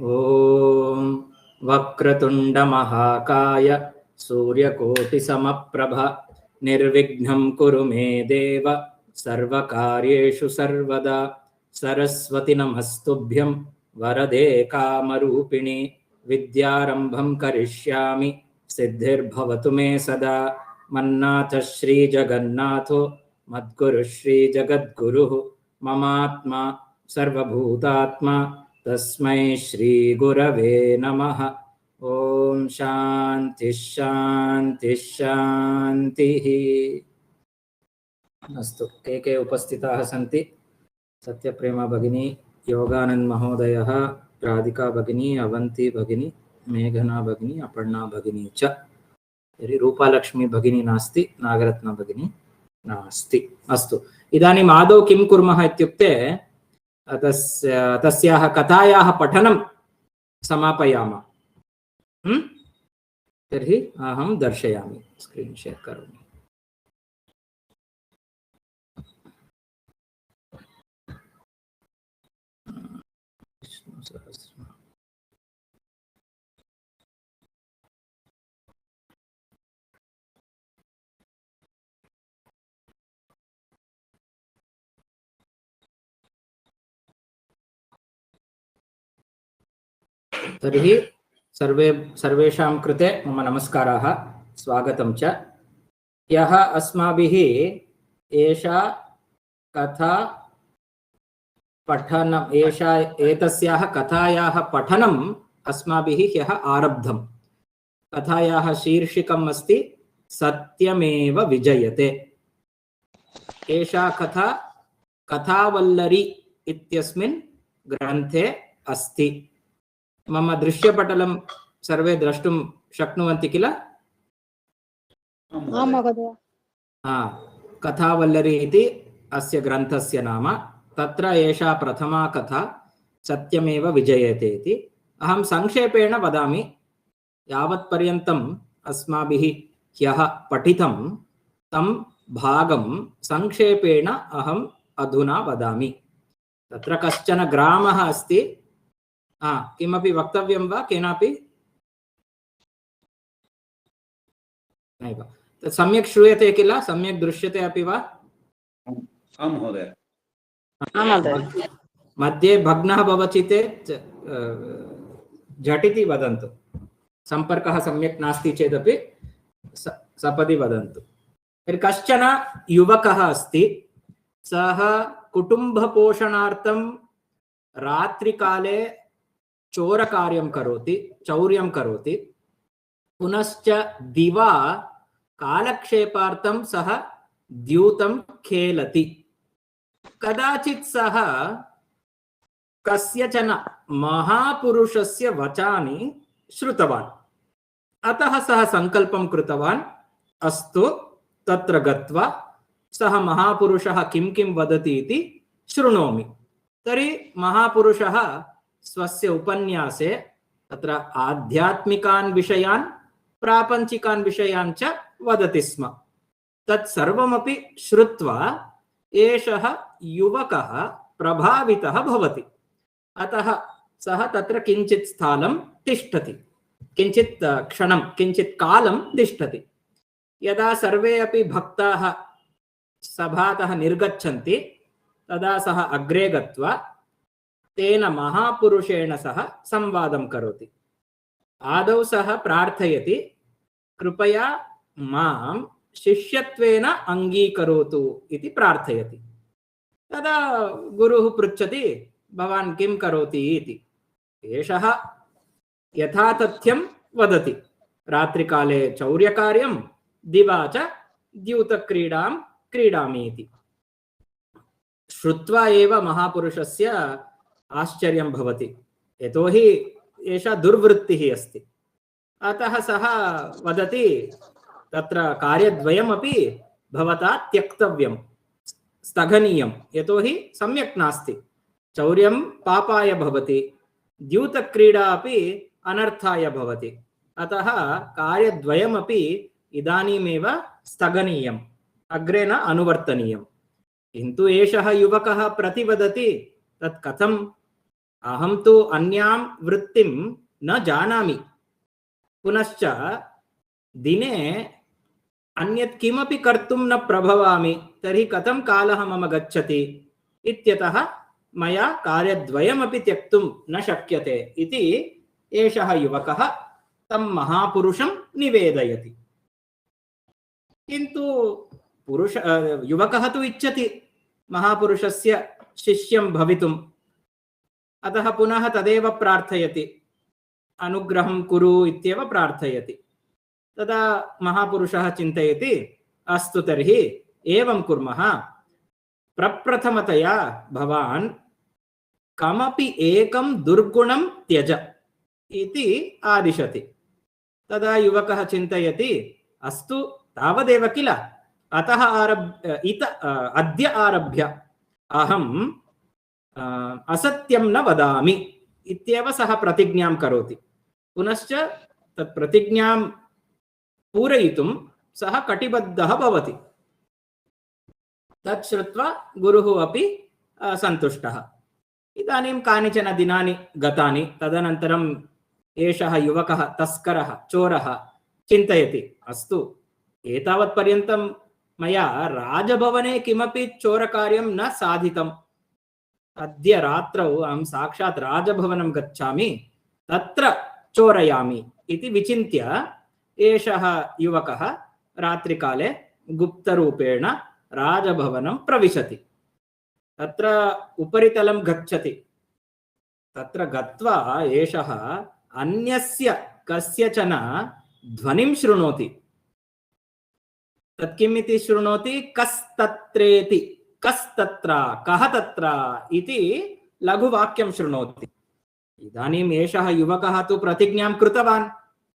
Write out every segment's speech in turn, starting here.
ओम वक्रतुंड महाकाय सूर्यकोटिसमप्रभ निर्विघ्नं कुरु मे देव सर्वकार्येषु सर्वदा सरस्वती नमस्तुभ्यं वरदे कामरूपिणी विद्यारंभं करिष्यामि सिद्धिर्भवतु मे सदा मन्नाथ श्री जगन्नाथो मद्गुरु श्री जगद्गुरुः ममात्मा सर्वभूतात्मा तस्मै श्री गुरवे नमः। ओम शांति शांति शांतिः। अस्तु, के उपस्थिताः सन्ति? सत्यप्रेमा भगिनी, योगानंद महोदयः, राधिका भगिनी, अवंती भगिनी, मेघना भगिनी, अपर्णा भगिनी च। यदि रूपालक्ष्मी भगिनी नास्ति, नागरत्ना भगिनी नास्ति। अस्तु, इदानीम् आदौ किं कुर्मः इत्युक्ते तस्याः कथायाः पठनं समापयामः। तर्हि अहं दर्शयामि, स्क्रीन् शेर् करोमि। तर्हि सर्वेषां कृते मम नमस्काराः, स्वागतं च। ह्यः अस्माभिः एषा कथा पठनम् एतस्याः कथायाः पठनम् अस्माभिः ह्यः आरब्धम्। कथायाः शीर्षिकम् अस्ति सत्यमेव विजयते। एषा कथा कथावल्लरी इत्यस्मिन् ग्रन्थे अस्ति। मम दृश्यपटलं सर्वे द्रष्टुं शक्नुवन्ति किल? आं महोदय। कथावल्लरी इति अस्य ग्रन्थस्य नाम। तत्र एषा प्रथमा कथा सत्यमेव विजयते इति। अहं संक्षेपेण वदामि। यावत्पर्यन्तम् अस्माभिः ह्यः पठितं तं भागं संक्षेपेण अहम् अधुना वदामि। तत्र कश्चन ग्रामः अस्ति। किमपि वक्तव्यं वा केनापि? नैव। सम्यक् श्रूयते किल? सम्यक् दृश्यते अपि वा? आं महोदय। मध्ये भग्नः भवति चेत् झटिति वदन्तु। सम्पर्कः सम्यक् नास्ति चेदपि सपदि वदन्तु। कश्चन युवकः अस्ति। सः कुटुम्बपोषणार्थं रात्रिकाले चौर्यं करोति। पुनश्च दिवा कालक्षेपार्थं सः द्यूतं खेलति। कदाचित् सः कस्यचन महापुरुषस्य वचानि श्रुतवान्। अतः सः सङ्कल्पं कृतवान्, अस्तु तत्र गत्वा सः महापुरुषः किं किं वदति इति शृणोमि। तर्हि महापुरुषः स्वस्य उपन्यासे तत्र आध्यात्मिकान् विषयान्, प्रापञ्चिकान् विषयान् च वदति स्म। तत् सर्वमपि श्रुत्वा एषः युवकः प्रभावितः भवति। अतः सः तत्र किञ्चित् स्थानं तिष्ठति, किञ्चित् क्षणं, किञ्चित् कालं तिष्ठति। यदा सर्वे अपि भक्ताः सभातः निर्गच्छन्ति तदा सः अग्रे गत्वा तेन महापुरुषेण सह संवादं करोति। आदौ सः प्रार्थयति, कृपया मां शिष्यत्वेन अङ्गीकरोतु इति प्रार्थयति। तदा गुरुः पृच्छति, भवान् किं करोति इति। एषः यथातथ्यं वदति, रात्रिकाले चौर्यकार्यं, दिवा च द्यूतक्रीडां क्रीडामि इति। श्रुत्वा एव महापुरुषस्य आश्चर्यं भवति, यतोहि एषा दुर्वृत्तिः अस्ति। अतः सः वदति, तत्र कार्यद्वयमपि भवता त्यक्तव्यं, स्थगनीयं, यतोहि सम्यक् नास्ति। चौर्यं पापाय भवति, द्यूतक्रीडा अपि अनर्थाय भवति। अतः कार्यद्वयमपि इदानीमेव स्थगनीयम्, अग्रे न अनुवर्तनीयम्। किन्तु एषः युवकः प्रतिवदति, तत् कथं? अहं तु अन्यां वृत्तिं न जानामि, पुनश्च दिने अन्यत् किमपि कर्तुं न प्रभवामि, तर्हि कथं कालः मम गच्छति इत्यतः मया कार्यद्वयमपि त्यक्तुं न शक्यते इति एषः युवकः तं महापुरुषं निवेदयति। किन्तु युवकः तु इच्छति महापुरुषस्य शिष्यं भवितुम्, अतः पुनः तदेव प्रार्थयति, अनुग्रहं कुरु इत्येव प्रार्थयति। तदा महापुरुषः चिन्तयति, अस्तु तर्हि एवं कुर्मः, प्रप्रथमतया भवान् कमपि एकं दुर्गुणं त्यज इति आदिशति। तदा युवकः चिन्तयति, अस्तु तावदेव किल, अतः अद्य आरभ्य अहं असत्यं न वदामि इत्येव सः प्रतिज्ञां करोति। पुनश्च तत् प्रतिज्ञां पूरयितुं सः कटिबद्धः भवति। तत् श्रुत्वा गुरुः अपि सन्तुष्टः। इदानीं कानिचन दिनानि गतानि। तदनन्तरम् एषः युवकः, तस्करः, चोरः चिन्तयति, अस्तु एतावत्पर्यन्तं मया राजभवने किमपि चोरकार्यं न साधितम्, अद्य रात्रौ अहं साक्षात् राजभवनं गच्छामि, तत्र चोरयामि इति विचिन्त्य एषः युवकः रात्रिकाले गुप्तरूपेण राजभवनं प्रविशति। तत्र उपरितलं गच्छति। तत्र गत्वा एषः अन्यस्य कस्यचन ध्वनिं शृणोति। तत् किम् इति शृणोति, कस्तत्रेति, कस्तत्र, कः तत्र इति लघुवाक्यं शृणोति। इदानीम् एषः युवकः तु प्रतिज्ञां कृतवान्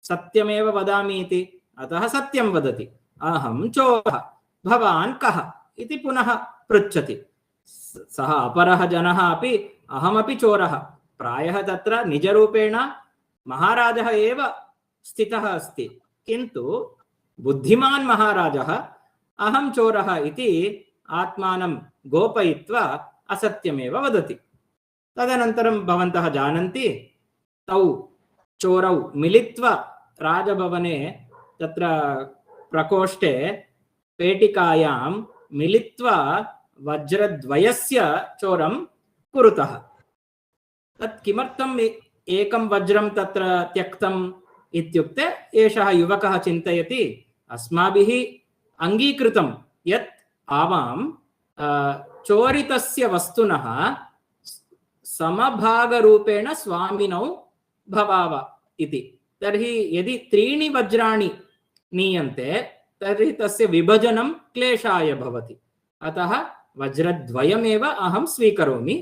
सत्यमेव वदामि इति, अतः सत्यं वदति। अहं चोरः, भवान् कः इति पुनः पृच्छति। सः अपरः जनः अपि अहमपि चोरः, प्रायः तत्र निजरूपेण महाराजः एव स्थितः अस्ति, किन्तु बुद्धिमान् महाराजः अहं चोरः इति आत्मानं गोपयित्वा असत्यमेव वदति। तदनन्तरं भवन्तः जानन्ति, तौ चोरौ मिलित्वा राजभवने तत्र प्रकोष्ठे पेटिकायां मिलित्वा वज्रद्वयस्य चोरं कुरुतः। तत् किमर्थम् एकं वज्रं तत्र त्यक्तम् इत्युक्ते, एषः युवकः चिन्तयति, अस्माभिः अङ्गीकृतं यत् आवां चोरितस्य वस्तुनः समभागरूपेण स्वामिनौ भवाव इति। तर्हि यदि 3 वज्राणि नीयन्ते तर्हि तस्य विभजनं क्लेशाय भवति, अतः वज्रद्वयमेव अहं स्वीकरोमि,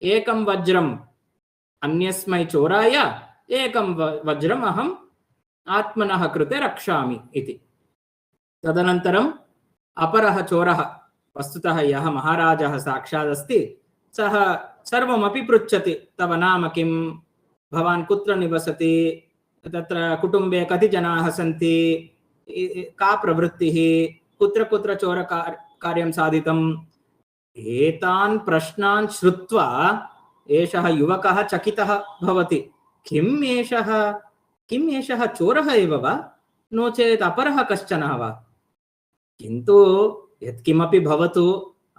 एकं वज्रम् अन्यस्मै चोराय, एकं वज्रम् अहम् आत्मनः कृते रक्षामि इति। तदनन्तरम् अपरः चोरः, वस्तुतः यः महाराजः साक्षादस्ति, सः सर्वमपि पृच्छति, तव नाम किं, भवान् कुत्र निवसति, तत्र कुटुम्बे कति जनाः सन्ति, का प्रवृत्तिः, कुत्र कुत्र चोरकार्यं साधितम्। एतान् प्रश्नान् श्रुत्वा एषः युवकः चकितः भवति। किम् एषः चोरः एव वा, नो चेत् अपरः कश्चनः वा? किन्तु यत्किमपि भवतु,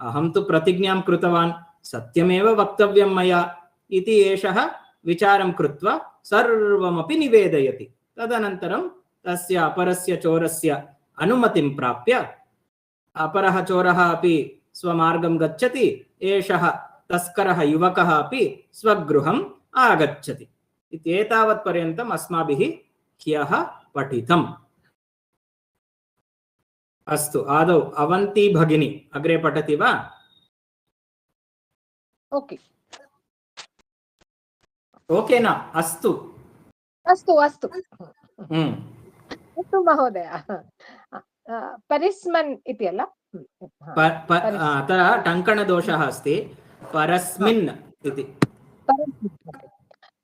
अहं तु प्रतिज्ञां कृतवान्, सत्यमेव वक्तव्यं मया इति एषः विचारं कृत्वा सर्वमपि निवेदयति। तदनन्तरं तस्य अपरस्य चोरस्य अनुमतिं प्राप्य अपरः चोरः अपि स्वमार्गं गच्छति, एषः तस्करः युवकः अपि स्वगृहम् आगच्छति। एतावत् पर्यन्तम् अस्माभिः ह्यः पठितम्। अस्तु, आदौ अवन्ती भगिनी अग्रे पठति वा? ओके ओके न? अस्तु अस्तु अस्तु अस्तु महोदय। परिस्मन् इति अल, अत्र टङ्कणदोषः अस्ति, परस्मिन् इति।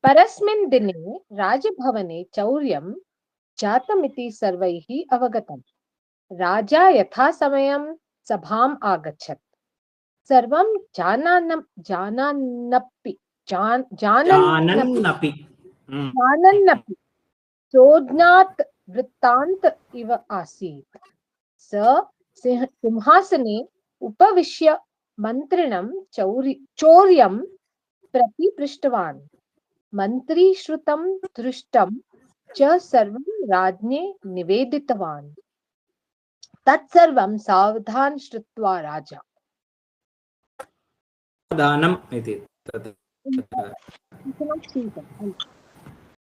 परस्मिन् दिने राजभवने चौर्यं जातमिति सर्वैः अवगतम्। राजा यथासमयं सभाम् आगच्छत्। सर्वं जानान्नपि जानन्नपि जानन्नपि सोज्ञात् वृत्तान्त इव आसीत्। स सिंहासने उपविश्य मन्त्रिणं चौर्यं प्रति पृष्टवान्। मन्त्री श्रुतं दृष्टं च सर्वं राज्ञे निवेदितवान्। तत्सर्वं सावधान श्रुत्वा राजा। दानम् इति तत् It's not seen.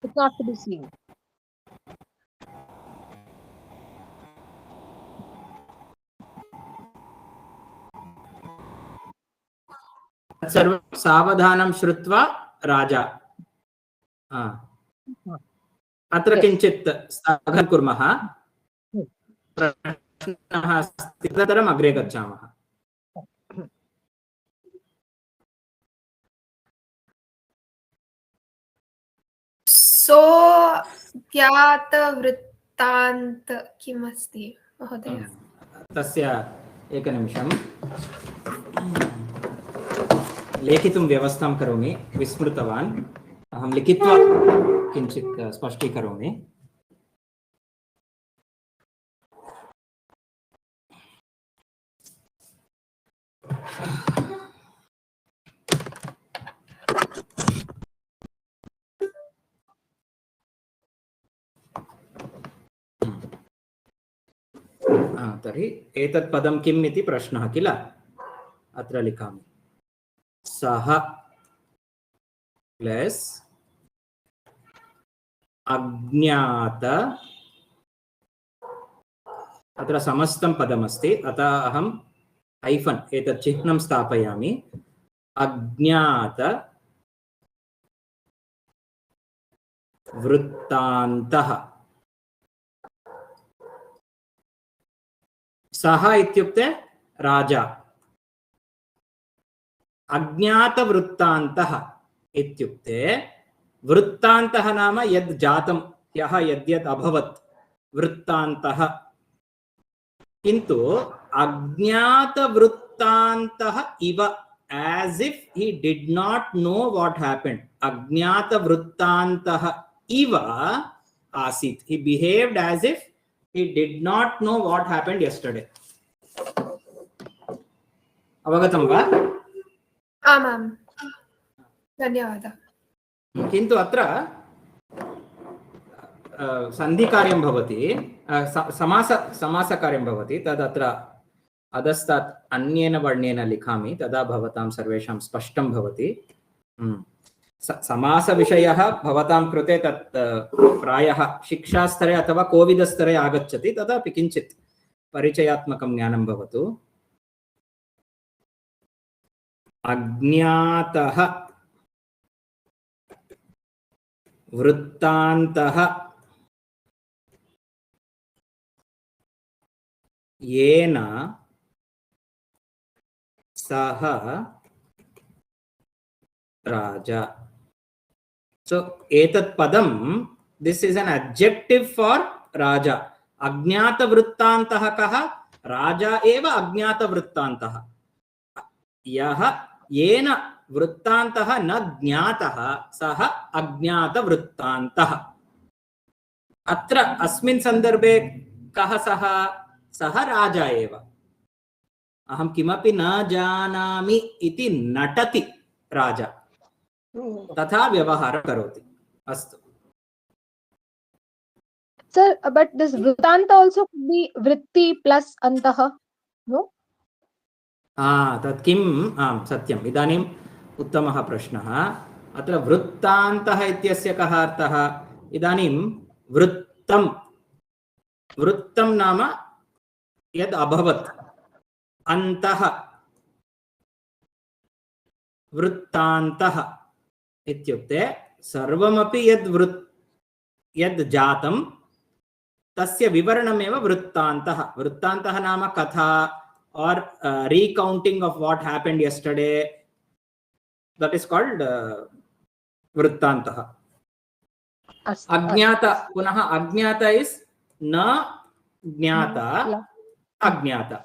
It's not to be seen. सर्वं सावधानं श्रुत्वा राजा। अत्र किञ्चित् स्थगनं कुर्मः। प्रश्नः अस्ति तदनन्तरम् अग्रे गच्छामः। सो ज्ञातवृत्तान्त किमस्ति महोदय? तस्य एकनिमिषं लेखितुं व्यवस्थां करोमि। विस्मृतवान्, अहं लिखित्वा किञ्चित् स्पष्टीकरोमि। तर्हि एतत् पदं किम् इति प्रश्नः किल? अत्र लिखामि सः प्लस अज्ञात, अत्र समस्तं पदमस्ति अतः अहं हाइफन एतत् चिह्नं स्थापयामि। अज्ञात वृत्तान्तः। सः इत्युक्ते राजा, अज्ञात वृत्तान्तः इत्युक्ते वृत्तान्तः नाम यद् जातं ह्यः यद्यद् अभवत् वृत्तान्तः, किन्तु अज्ञात वृत्तान्तः इव, as if he did not know what happened. अज्ञात वृत्तान्तः इव आसीत्, he behaved as if he did not know what happened yesterday. अवगतं वा? आमां, धन्यवादः। किन्तु अत्र सन्धिकार्यं भवति, समासकार्यं भवति, तदत्र अधस्तात् अन्येन वर्णेन लिखामि, तदा भवतां सर्वेषां स्पष्टं भवति। समासविषयः भवतां कृते तत् प्रायः शिक्षास्तरे अथवा कोविदस्तरे आगच्छति, तदापि किञ्चित् परिचयात्मकं ज्ञानं भवतु। अज्ञातः वृत्तान्तः येन सः राजा। So एतत् पदं, this is an adjective for राजा। अज्ञात वृत्तान्तः कः? राजा एव अज्ञात वृत्तान्तः। यः येन वृत्तान्तः न ज्ञातः सः अज्ञात वृत्तान्तः। अत्र अस्मिन् सन्दर्भे कः सः? सः राजा एव। अहं किमपि न जानामि इति नटति राजा, तथा व्यवहारं करोति। अस्तु। Sir, but this Vrutanta also could be Vritti plus Antaha, no? तत् किम्? आम्, सत्यम्। इदानीम् उत्तमः प्रश्नः। अत्र वृत्तान्तः इत्यस्य कः अर्थः? इदानीं वृत्तं, वृत्तं नाम यद् अभवत्, अन्तः वृत्तान्तः इत्युक्ते सर्वमपि यद् जातं तस्य विवरणमेव वृत्तान्तः। वृत्तान्तः नाम कथा or recounting of what happened yesterday, that is called वृत्तान्तः। अज्ञात, पुनः अज्ञात is न ज्ञाता, अज्ञाता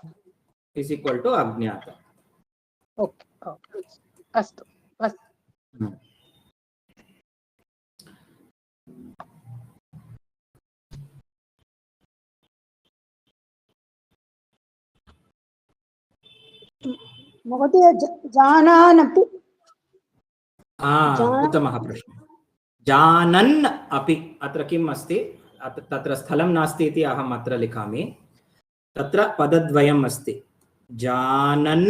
is equal to अज्ञाता। Okay. अस्तु, अस्तु। महोदय जानानपि उत्तमः प्रश्नः। जानन् अपि अत्र किम् अस्ति, तत्र स्थलं नास्ति इति अहम् अत्र लिखामि। तत्र पदद्वयम् अस्ति, जानन्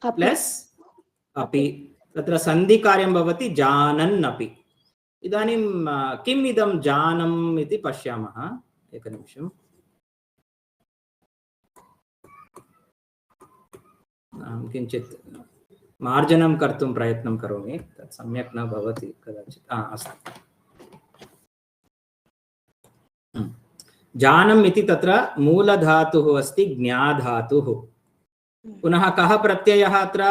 प्लस् अपि। तत्र सन्धिकार्यं भवति जानन् अपि। इदानीं किम् इदं जानम् इति पश्यामः। एकनिमिषम्। अहं किञ्चित् मार्जनं कर्तुं प्रयत्नं करोमि, तत् सम्यक् न भवति कदाचित्। अस्तु। जानम् इति तत्र मूलधातुः अस्ति, ज्ञाधातुः। पुनः कः प्रत्ययः अत्र?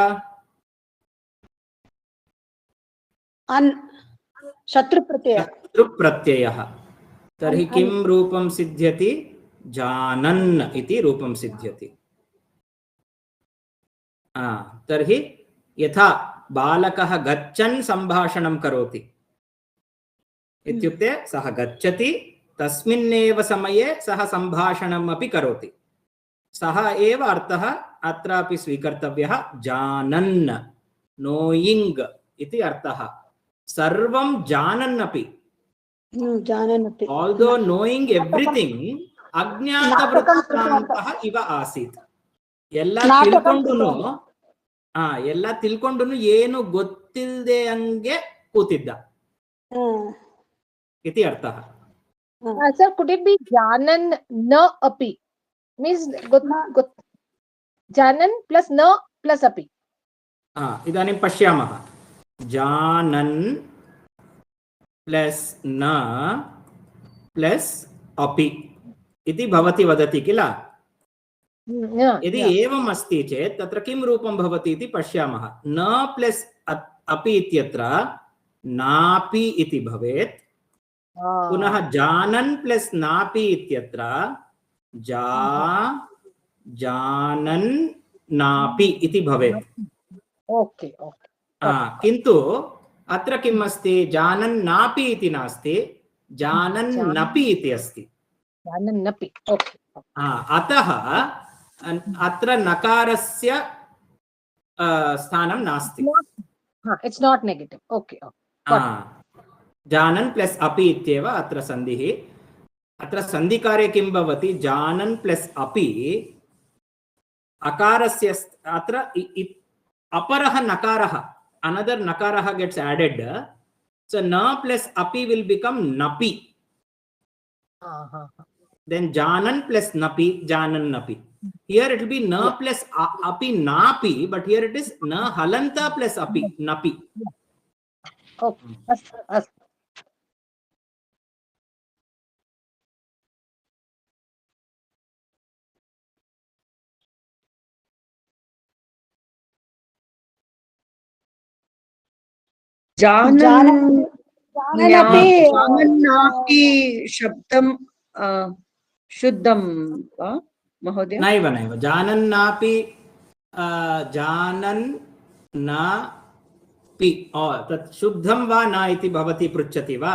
शत्रुप्रत्ययः। शत्रुप्रत्ययः। तर्हि किं रूपं सिद्ध्यति? जानन् इति रूपं सिद्ध्यति। तर्हि यथा बालकः गच्छन् सम्भाषणं करोति इत्युक्ते सः गच्छति, तस्मिन्नेव समये सः सम्भाषणम् अपि करोति। सः एव अर्थः अत्रापि स्वीकर्तव्यः। जानन्, नोयिङ्ग् इति अर्थः। सर्वं जानन् अपि, although knowing everything, ಅಜ್ಞಾತವೃತ್ತಾಂತಃ ಇವ ಆಸೀತ್. ಎಲ್ಲ ತಿಳ್ಕೊಂಡುನು ಏನು ಗೊತ್ತಿಲ್ಲದೆ ಹಂಗೆ ಕೂತಿದ್ದ ಇತಿ ಅರ್ಥಃ. Sir, could it be janan na api? Means janan plus na plus api. इदानीं पश्यामः। जानन् प्लस् न प्लस् अपि इति भवती वदति किल? यदि एवम् अस्ति चेत् तत्र किं रूपं भवति इति पश्यामः। न प्लस् अपि इत्यत्र नापि इति भवेत्। पुनः जानन् प्लस् नापि इत्यत्र जानन् नापि इति भवेत्। Okay okay. किन्तु अत्र किम् अस्ति? जानन् नापि इति नास्ति, जानन् नपि इति अस्ति। जानन् नपि। ओके। अतः अत्र नकारस्य स्थानं नास्ति। It's not negative. ओके। जानन् प्लस् अपि इत्येव अत्र सन्धिः। अत्र सन्धिकार्ये किं भवति? जानन् प्लस् अपि अकारस्य अत्र अपरः नकारः, another nakarah gets added, so na plus api will become napi. Then janan plus napi, janan napi. Here it will be na plus api napi, but here it is na halanta plus api napi. Okay. जानन्नापि शब्दं शुद्धं वा महोदय? नैव नैव। जानन्नापि जानन् नापि तत् शुद्धं वा न इति भवती पृच्छति वा?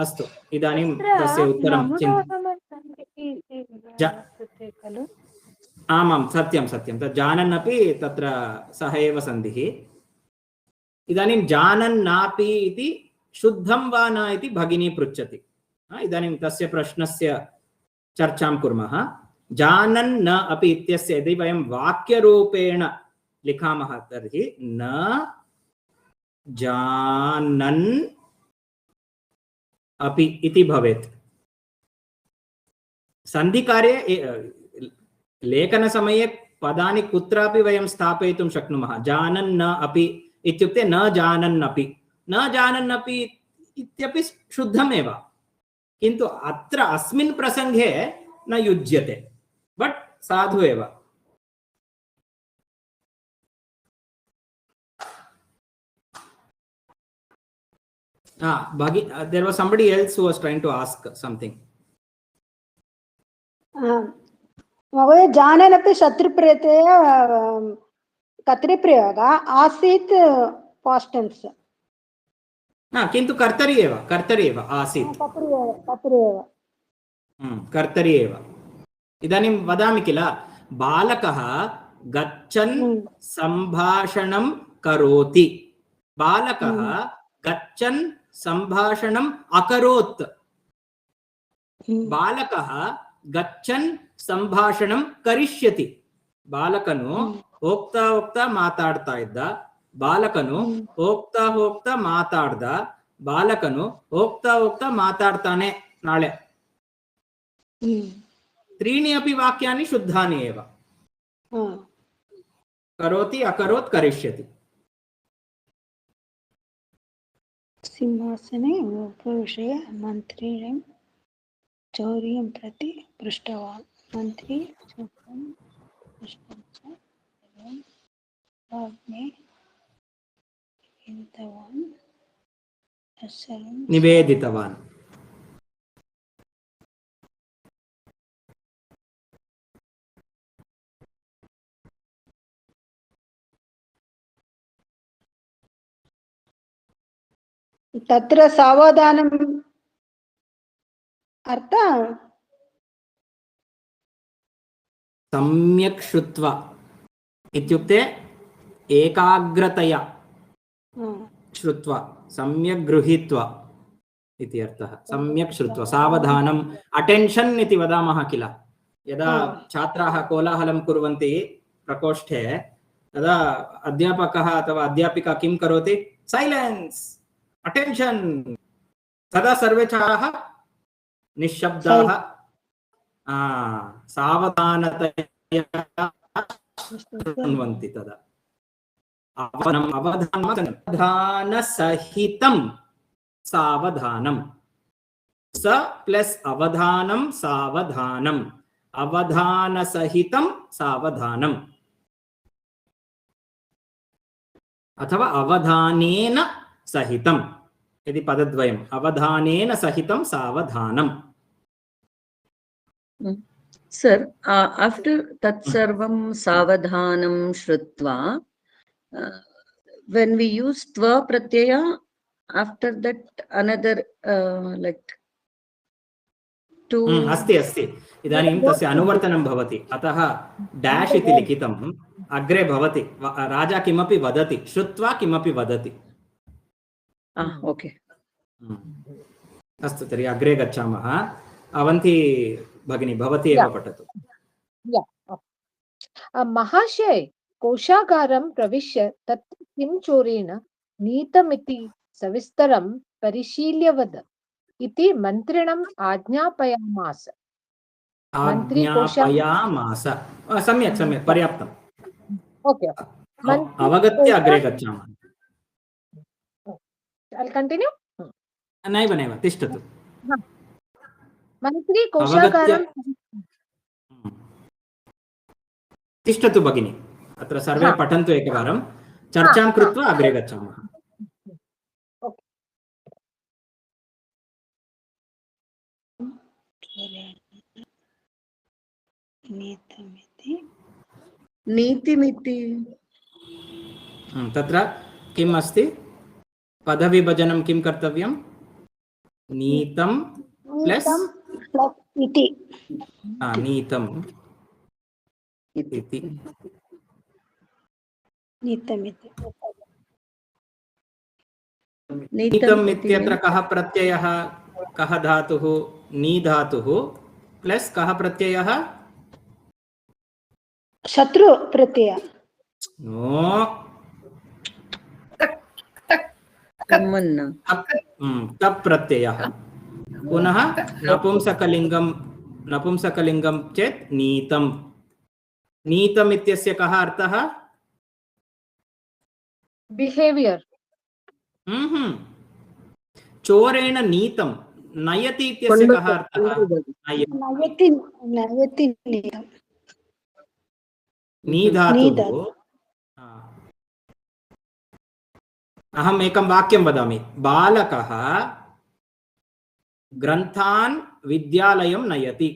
अस्तु, इदानीं तस्य उत्तरं आमां सत्यं सत्यं। तत् जानन् अपि तत्र सह एव सन्धिः। इदानीं जानन् नापि इति शुद्धं वा न इति भगिनी पृच्छति। इदानीं तस्य प्रश्नस्य चर्चां कुर्मः। जानन् न अपि इत्यस्य यदि वयं वाक्यरूपेण लिखामः तर्हि न जानन् अपि इति भवेत्। सन्धिकार्ये लेखनसमये पदानि कुत्रापि वयं स्थापयितुं शक्नुमः। जानन् न अपि इत्युक्ते न जानन् अपि, न जानन् अपि इत्यपि शुद्धमेव, किन्तु अत्र अस्मिन् प्रसङ्गे न युज्यते, बट् साधु एव। There was somebody else who was trying to ask something. महोदय जानन् अपि शत्रुप्रत्यय कर्तरिप्रयोगः आसीत् पास्ट् टेन्स्। किन्तु कर्तरि एव आसीत्, कर्तरि एव। इदानीं वदामि किल, बालकः गच्छन् सम्भाषणं करोति। बालकः गच्छन् सम्भाषणम् अकरोत्। बालकः गच्छन् ಸಂಭಾಷಣಂ ಕರಿಷ್ಯತಿ. ಬಾಲಕನು ಹೋಗ್ತಾ ಹೋಗ್ತಾ ಮಾತಾಡ್ತಾ ಇದ್ದ. ಬಾಲಕನು ಹೋಗ್ತಾ ಹೋಗ್ತಾ ಮಾತಾಡ್ದ. ಬಾಲಕನು ಹೋಗ್ತಾ ಹೋಗ್ತಾ ಮಾತಾಡ್ತಾನೆ ನಾಳೆ. त्रीणि अपि वाक्यानि शुद्धानि एव. करोति अकरोत् करिष्यति. सिंहासने उपविश्य मन्त्रिणं चौर्यं प्रति पृष्टवान्. मन्त्री चौर्यं पृष्टं च राज्ञे निवेदितवान्. तत्र सावधानम् अर्थ सम्यक् श्रुत्वा इत्युक्ते एकाग्रतया श्रुत्वा सम्यक् गृहीत्वा इति अर्थः. सम्यक् श्रुत्वा सावधानम् अटेन्शन् इति वदामः किल. यदा छात्राः कोलाहलं कुर्वन्ति प्रकोष्ठे तदा अध्यापकः अथवा अध्यापिका किं करोति? Silence, attention. तदा सर्वे छात्राः निःशब्दाः सावधानतया शृण्वन्ति. तदा अवधानसहितं सावधानं. स प्लस अवधानं सावधानम्. अवधानसहितं सावधानम् अथवा अवधानेन सहितं यदि पदद्वयम्. अवधानेन सहितं सावधानम्. Sir, after tat sarvam savadhanam shrutva, when we use tva pratyaya, after that another like to अस्ति अस्ति. इदानीं तस्य अनुवर्तनं भवति. अतः डैश इति लिखितम् अग्रे भवति. राजा किमपि वदति, श्रुत्वा किमपि वदति. ओके, अस्तु तर्हि अग्रे गच्छामः. अवन्ती भगिनी भवती एव पठतु. महाशय कोशागारं प्रविश्य तत् किं चोरेण नीतमिति सविस्तरं परिशील्य वद इति मन्त्रिणम् आज्ञापयामास. आज्ञापयामास. सम्यक् सम्यक् पर्याप्तम्. ओके, अवगत्य अग्रे गच्छामः. कंटिन्यू. नैव नैव तिष्ठतु. मन्त्री कोशागारं तिष्ठतु भगिनी. अत्र सर्वे पठन्तु एकवारं. चर्चां कृत्वा अग्रे गच्छामः. नीतिमिति तत्र किम् अस्ति? पदविभजनं किं कर्तव्यं? नीतं प्लस इति. नीतम् इति. नीतमिति. नीतम् इत्यत्र कः प्रत्ययः? कः धातुः? नी धातुः प्लस कः प्रत्ययः? शत्रु प्रत्यय. नो, तप् प्रत्ययः. पुनः नपुंसकलिङ्गं चेत् नीतम्. नीतम् इत्यस्य कः अर्थः? बिहेवियर. चोरेण नीतं. नयति इत्यस्य कः अर्थः? नयति नीतम्. नी धातुः. अहम् एकं वाक्यं वदामि. बालकः ग्रन्थान् विद्यालयं नयति.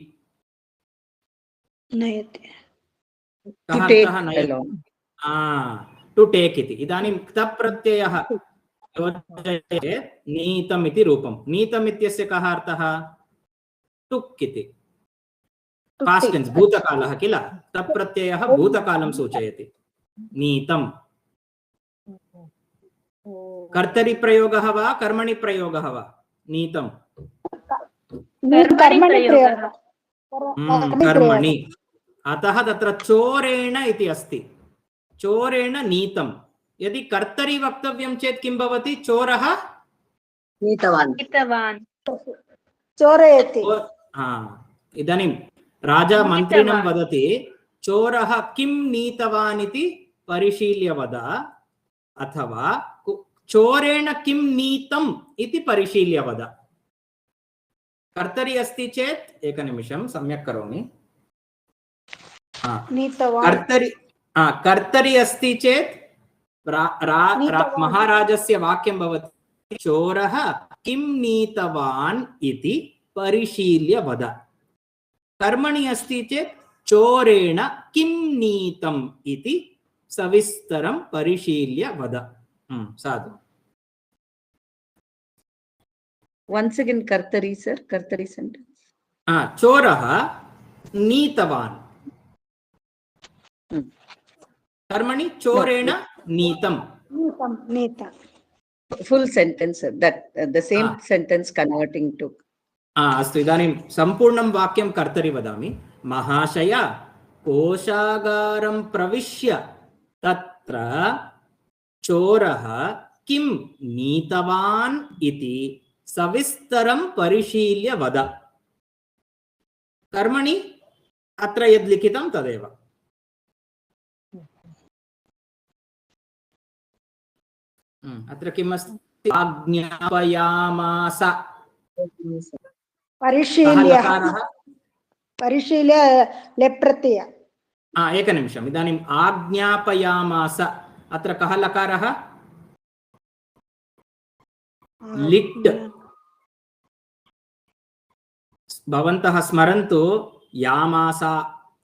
टु टेक् इति. इदानीं तप् प्रत्ययः नीतम् इति रूपं. नीतम् इत्यस्य कः अर्थः? टुक् इति. पास्ट टेन्स भूतकालः किल तत् प्रत्ययः भूतकालं सूचयति नीतं कर्तरि प्रयोगः वा कर्मणि प्रयोगः वा नीतं कर्मणि प्रयोगः कर्मणि अतः तत्र चोरेण इति अस्ति चोरेण नीतं यदि कर्तरि वक्तव्यं चेत् किं भवति चोरः नीतवान् चोरयति इदानीं राजा मन्त्रिणं वदति चोरः किं नीतवान् इति परिशील्य वद अथवा चोरेण किं नीतम् इति परिशील्य वद कर्तरि अस्ति चेत् एकनिमिषं सम्यक् करोमि कर्तरि अस्ति चेत् महाराजस्य वाक्यं भवति चोरः किं नीतवान् इति परिशील्य वद कर्मणि अस्ति चेत् चोरेण किं नीतम् इति सविस्तरं परिशील्य वद साधु once again kartari sir kartari sentence चोरः नीतवान् कर्मणि चोरेण नीतं full sentence sir that the same sentence converting to अस्तु इदानीं सम्पूर्णं वाक्यं कर्तरि वदामि महाशय कोशागारं प्रविश्य तत्र चोरः किं नीतवान् इति सविस्तरं परिशील्य वद कर्मणि अत्र यद् लिखितं तदेव अत्र किम् अस्ति आज्ञापयामास परिशील्य लेप् प्रत्यय एकनिमिषम् इदानीम् आज्ञापयामास अत्र कः लकारः लिट् भवन्तः स्मरन्तु यामास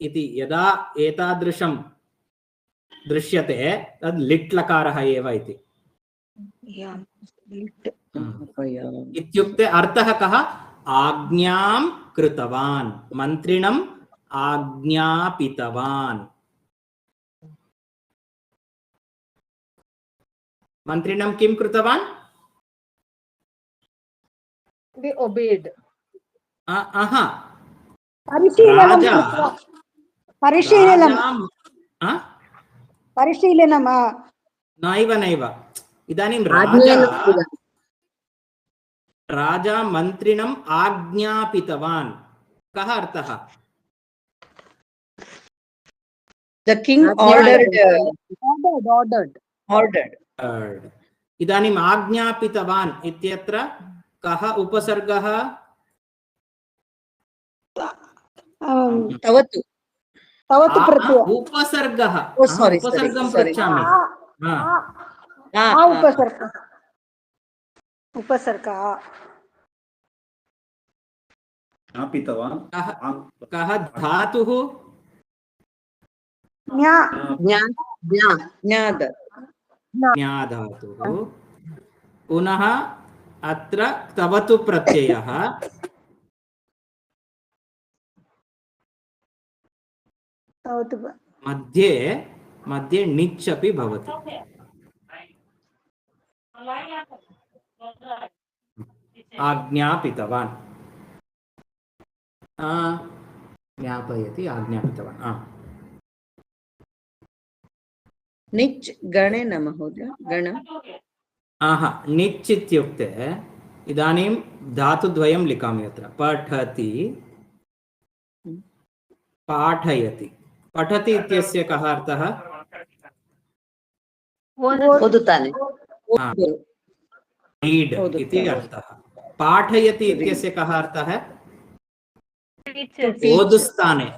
इति यदा एतादृशं दृश्यते तद् लिट् लकारः एव इति इत्युक्ते अर्थः कः आज्ञां कृतवान् मन्त्रिणम् आज्ञापितवान् मन्त्रिणं किं कृतवान् they obeyed परिशीलनं नैव इदानीं राजा मन्त्रिणम् आज्ञापितवान् कः अर्थः the king ordered इदानीम् आज्ञापितवान् इत्यत्र कः उपसर्गः tavatu प्रत्यय उपसर्गः sorry उपसर्गं पृच्छामि उपसर्ग ज्ञापितवान् कः धातुः ज्ञाधातुः पुनः अत्र तवतु प्रत्ययः मध्ये णिच् अपि भवति आज्ञापितवान् ज्ञापयति आज्ञापितवान् निच् गणे न महोदय गण णिच् इत्युक्ते इदानीं धातुद्वयं लिखामि अत्र पठति पाठयति पठति इत्यस्य कः अर्थः रीड् इति अर्थः पाठयति इत्यस्य कः अर्थः ओदुस्थाने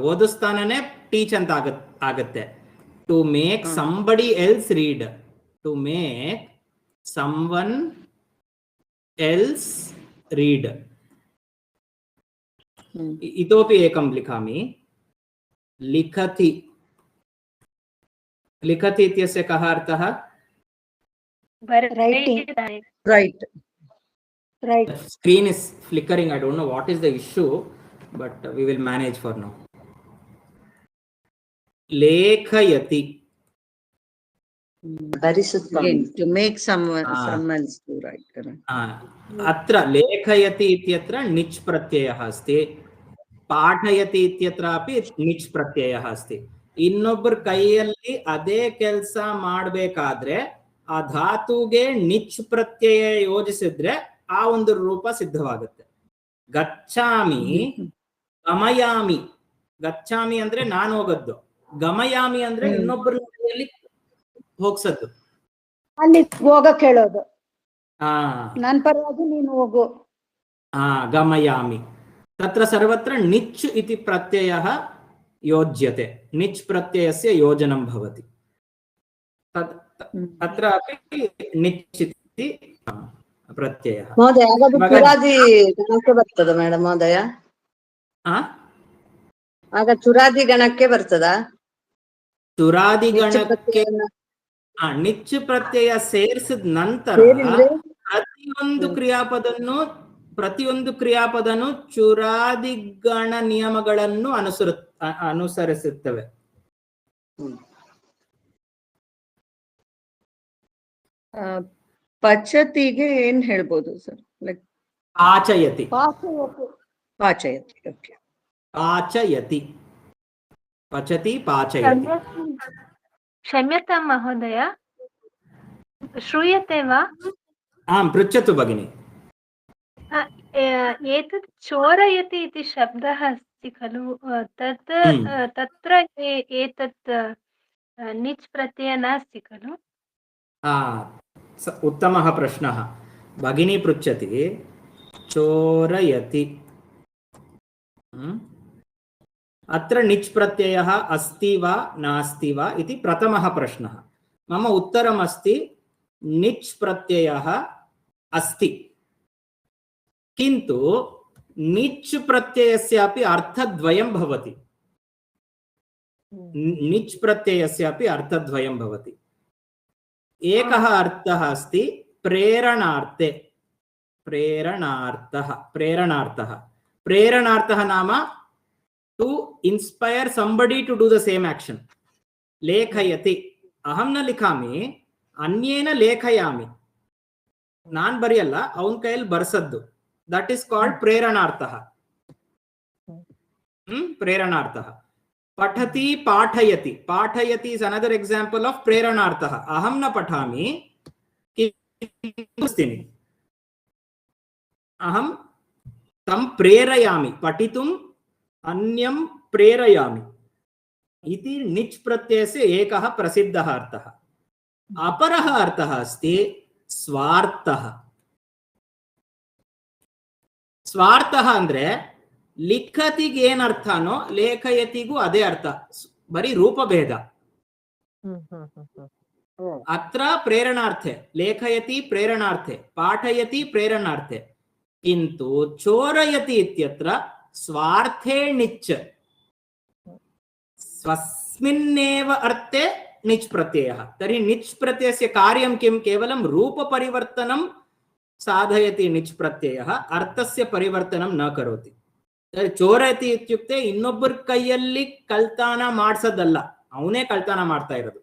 ओदुस्थाने टीच् अन्त आगत्य to make somebody else read to make someone else read इतोपि एकं लिखामि लिखति लिखति इत्यस्य कः अर्थः Right. The screen is flickering. I don't know what is the issue, but we will manage for now. Lekhayati. Again, to make someone else do right. Correct. अत्र लेखयति इत्यत्र निच् प्रत्ययः अस्ति, पाठयति इत्यत्रापि निच् प्रत्ययः अस्ति. ಇನ್ನೊಬ್ಬರ ಕೈಯಲ್ಲಿ ಅದೇ ಕೆಲಸ ಮಾಡಬೇಕಾದ್ರೆ ಆ ಧಾತುಗೆ ನಿಚ್ ಪ್ರತ್ಯಯ ಯೋಜಿಸಿದ್ರೆ ಆ ಒಂದು ರೂಪ ಸಿದ್ಧವಾಗುತ್ತೆ. ಗಚ್ಚಾಮಿ, ಗಮಯಾಮಿ. ಗಚ್ಚಾಮಿ ಅಂದ್ರೆ ನಾನು ಹೋಗದ್ದು, ಗಮಯಾಮಿ ಅಂದ್ರೆ ಇನ್ನೊಬ್ಬರ ಕೈಯಲ್ಲಿ ಹೋಗ್ಸದ್ದು, ಅಲ್ಲಿ ಹೋಗಕ್ ಹೇಳೋದು. ಹಾ, ನನ್ ಪರವಾಗಿ ನೀನು ಹೋಗು. ಗಮಯಾಮಿ. ತತ್ರ ಸರ್ವತ್ರ ನಿಚ್ ಇತಿ ಪ್ರತ್ಯಯಃ ಯೋಜ್ಯತೆ. ನಿಚ್ ಪ್ರತ್ಯಯಸ್ಯ ಯೋಜನಂ ಭವತಿ. ತत्रापि ನಿಚ್ ಇತಿ ಪ್ರತ್ಯಯಃ. ಮಹೋದಯ ಚುರಾದಿ ಗಣಕ್ಕೆ ಬರ್ತದ ಮೇಡಮ್ ಮಹೋದಯ? ಆಗ ಚುರಾದಿ ಗಣಕ್ಕೆ ಬರ್ತದ? ಚುರಾದಿ ಗಣಕ್ಕೆ ನಿಚ್ ಪ್ರತ್ಯಯ ಸೇರಿಸಿದ ನಂತರ ಪ್ರತಿಯೊಂದು ಕ್ರಿಯಾಪದನು ಚುರಾದಿಗಣ ನಿಯಮಗಳನ್ನು ಅನುಸರಿಸುತ್ತವೆ. ಪಚತಿಗೆ ಏನ್ ಹೇಳ್ಬೋದು ಸರ್? ಲೈಕ್ ಪಾಚಯತಿ. ಪಾಚಯತಿ. ಓಕೆ. ಪಾಚಯತಿ. ಪಚತಿ ಪಾಚಯತಿ. क्षम्यतां महोदय, श्रूयते वा? आं, पृच्छतु भगिनि. एतत् चोरयति इति शब्दः अस्ति खलु, तत् तत्र एतत् निच् प्रत्ययः नास्ति खलु? उत्तमः प्रश्नः. भगिनी पृच्छति चोरयति, अत्र निच् प्रत्ययः अस्ति वा नास्ति वा इति प्रथमः प्रश्नः. मम उत्तरम् अस्ति निच् प्रत्ययः अस्ति, किन्तु निच् प्रत्ययस्यापि अर्थद्वयं भवति. निच् प्रत्ययस्यापि अर्थद्वयं भवति. एकः अर्थः अस्ति प्रेरणार्थे. प्रेरणार्थः नाम to inspire somebody to do the same action. लेखयति, अहं न लिखामि, अन्येन लेखयामि. नान बरियल्ल, ಅವನ ಕೈಯಲ್ಲಿ ಬರ್ಸದ್ದು. That is called प्रेरणार्थः. प्रेरणार्थः. पठति पाठयति. पाठयति is another example of प्रेरणार्थः. अहं न पठामि, किन्तु अहं तं प्रेरयामि. पठितुं अन्यं प्रेरयामि इति निच् प्रत्ययस्य एकः प्रसिद्धः अर्थः. अपरः अर्थः अस्ति स्वार्थः. स्वार्थः ಅಂದ್ರೆ ಲಿಖತಿಗೆ ಏನು ಅರ್ಥನೋ ಲೇಖಯತಿಗೂ ಅದೇ ಅರ್ಥ, ಬರೀ ರೂಪಭೇದ. अत्र प्रेरणार्थे, लेखयति प्रेरणार्थे, पाठयति प्रेरणार्थे, किन्तु चोरयति इत्यत्र स्वार्थे निच्, स्वस्मिन्नेव अर्थे निच् प्रत्ययः. तर्हि निच् प्रत्ययस्य कार्यं किं? केवलं रूपपरिवर्तनं साधयति निच् प्रत्ययः, अर्थस्य परिवर्तनं न करोति. तर्हि चोरयति इत्युक्ते ಇನ್ನೊಬ್ಬರ ಕೈಯಲ್ಲಿ ಕಳ್ತನ ಮಾಡಿಸೋದಲ್ಲ, ಅವನೇ ಕಳ್ತನ ಮಾಡ್ತಾ ಇರೋದು.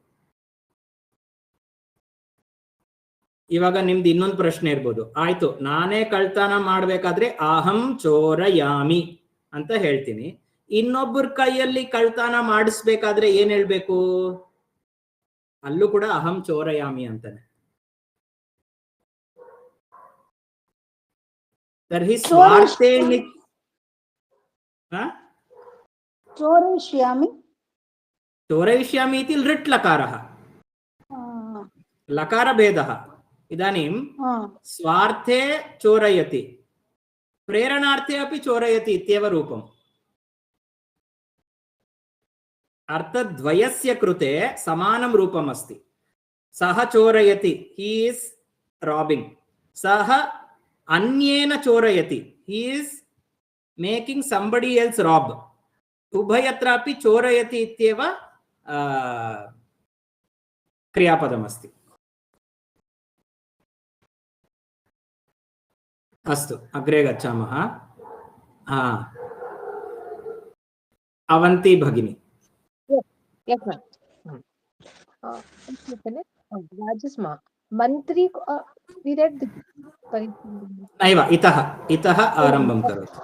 ಇವಾಗ ನಿಮ್ದು ಇನ್ನೊಂದು ಪ್ರಶ್ನೆ ಇರ್ಬೋದು, ಆಯ್ತು ನಾನೇ ಕಳ್ತನ ಮಾಡ್ಬೇಕಾದ್ರೆ ಅಹಂ ಚೋರಯಾಮಿ ಅಂತ ಹೇಳ್ತೀನಿ, ಇನ್ನೊಬ್ಬರ ಕೈಯಲ್ಲಿ ಕಳ್ತನ ಮಾಡಿಸ್ಬೇಕಾದ್ರೆ ಏನ್ ಹೇಳ್ಬೇಕು? ಅಲ್ಲೂ ಕೂಡ ಅಹಂ ಚೋರಯಾಮಿ ಅಂತಾನೆ. तर्हि स्वार्थे चोरयिष्यामि. चोरयिष्यामि इति लृट् लकारः, लकारभेदः. इदानीं स्वार्थे चोरयति, प्रेरणार्थे अपि चोरयति इत्येव रूपम्. अर्थद्वयस्य कृते समानं रूपम् अस्ति. सः चोरयति, he is robbing. सः अन्येन चोरयति, he is making somebody else rob. उभयत्रापि चोरयति इत्येव क्रियापदमस्ति. अस्तु अग्रे गच्छामः। अवन्ती भगिनी। Yes, ma'am. Rajasma. Mantri, we read the नैव इतः आरम्भं करोतु।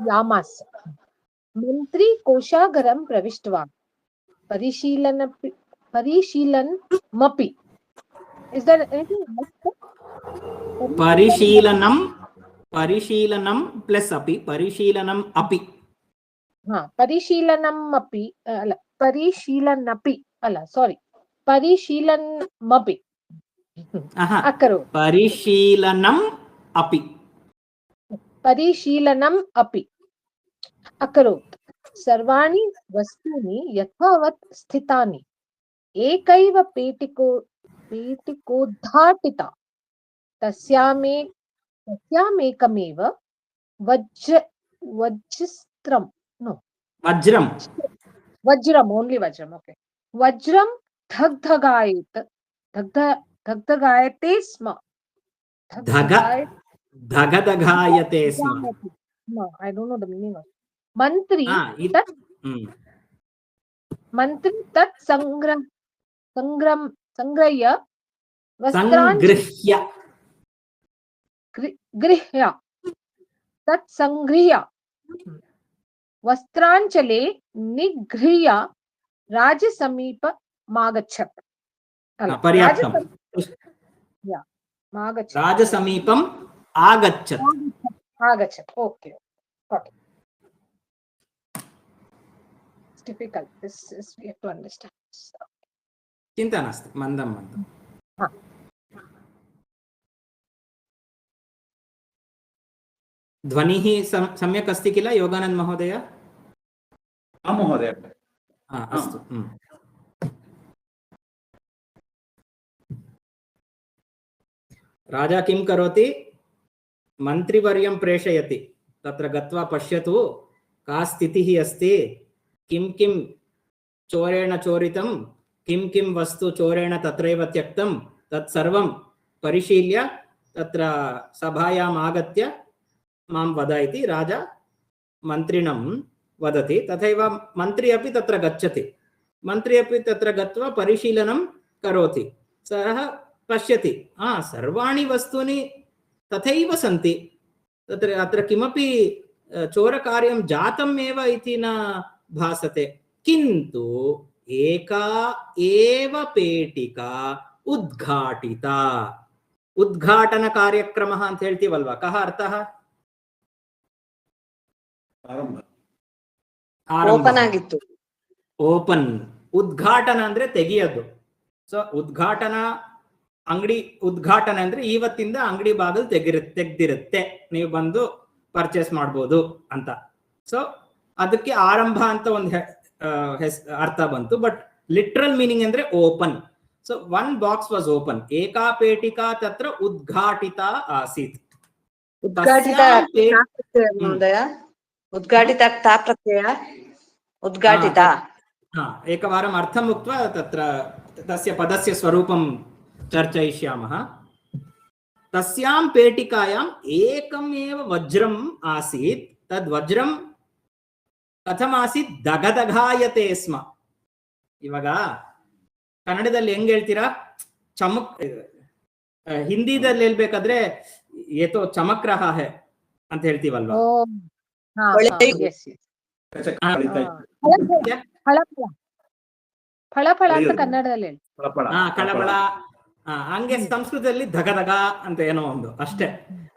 यामास मंत्री कोशागरं प्रविष्टवा परिशीलनमपि. Is there anything else? परिशीलनं प्लस अपि परिशीलनम् अपि। परिशीलनमपि अल परिशीलनपि अल sorry परिशीलनमपि अकरोत्। परिशीलनम् अपि अकरोत्। सर्वाणि वस्तूनि यथावत् स्थितानि। एकैव पेटिकोद्घाटिता तस्यामेकमेव वज्रम् only vajram. Okay. Vajram dagdagayate स्म. धगधगायते स्म. No, I don't know the meaning of Mantri. Mantri tat sangrahya गृह्य tat sangrihya वस्त्रांचले निगृह्य राजसमीप मागच्छत्. पर्याप्तं। राजसमीपम् आगच्छत्। Okay. Okay. It's difficult. This is we have to understand. चिन्ता नास्ति, मन्दं। ध्वनिः सम्यक् अस्ति किल योगानन्द महोदय? आं महोदय। अस्तु। राजा किं करोति? मन्त्रिवर्यं प्रेषयति। तत्र गत्वा पश्यतु का स्थितिः अस्ति, किं चोरेण चोरितं, किं वस्तु चोरेण तत्रैव त्यक्तं, तत्सर्वं परिशील्य तत्र सभायाम् आगत्य मां वद इति राजा मन्त्रिणं वदति। तथैव मन्त्री अपि तत्र गच्छति। मन्त्री अपि तत्र गत्वा परिशीलनं करोति। सः पश्यति सर्वाणि वस्तूनि तथैव सन्ति, अत्र किमपि चोरकार्यं जातम् एव इति न भासते। किन्तु एका एव पेटिका उद्घाटिता। उद्घाटन कार्यक्रमः ಅಂತ ಹೇಳ್ತೀವಲ್ವಾ, ಕಹ ಅರ್ಥಃ? ಓಪನ್ ಆಗಿತ್ತು. ಓಪನ್. ಉದ್ಘಾಟನ ಅಂದ್ರೆ ತೆಗೆಯೋದು. ಸೊ ಉದ್ಘಾಟನ, ಅಂಗಡಿ ಉದ್ಘಾಟನ ಅಂದ್ರೆ ಇವತ್ತಿಂದ ಅಂಗಡಿ ಬಾಗಿಲು ತೆಗ್ದಿರುತ್ತೆ, ನೀವು ಬಂದು ಪರ್ಚೇಸ್ ಮಾಡ್ಬೋದು ಅಂತ. ಸೊ ಅದಕ್ಕೆ ಆರಂಭ ಅಂತ ಒಂದು ಅರ್ಥ ಬಂತು. ಬಟ್ ಲಿಟ್ರಲ್ ಮೀನಿಂಗ್ ಅಂದ್ರೆ open. So one box was open. ಏಕಾ ಪೇಟಿಕಾ ತತ್ರ ಉದ್ಘಾಟಿತ ಆಸೀತ್. ಉದ್ಘಾಟಿತ ಮಹೋದಯ, ಉದ್ಘಾಟಿತ ತಾ ಪ್ರತ್ಯಯ ಉದ್ಘಾಟಿತ. एकवारम् अर्थम् उक्त्वा तत्र तस्य पदस्य स्वरूपं चर्चयिष्यामः। तस्यां पेटिकायाम् एकमेव वज्रम् आसीत्। तद् वज्रं कथमासीत्? दगदगायते स्म. इवाग कन्नडदल्लि ಹೆಂಗೆ ಹೇಳ್ತೀರಾ? ಚಮಕ್. ಹಿಂದಿದಲ್ಲಿ ಹೇಳ್ಬೇಕಾದ್ರೆ ಏತೋ ಚಮಕ್ ರಹಾ ಹೈ ಅಂತ ಹೇಳ್ತೀವಲ್ವಾ? ಫಳಫಳ ಅಂತ ಕನ್ನಡದಲ್ಲಿ ಕಳಬಳ. ಹಂಗೆ ಸಂಸ್ಕೃತದಲ್ಲಿ ಧಗಧಗ ಅಂತ ಏನೋ ಒಂದು ಅಷ್ಟೇ,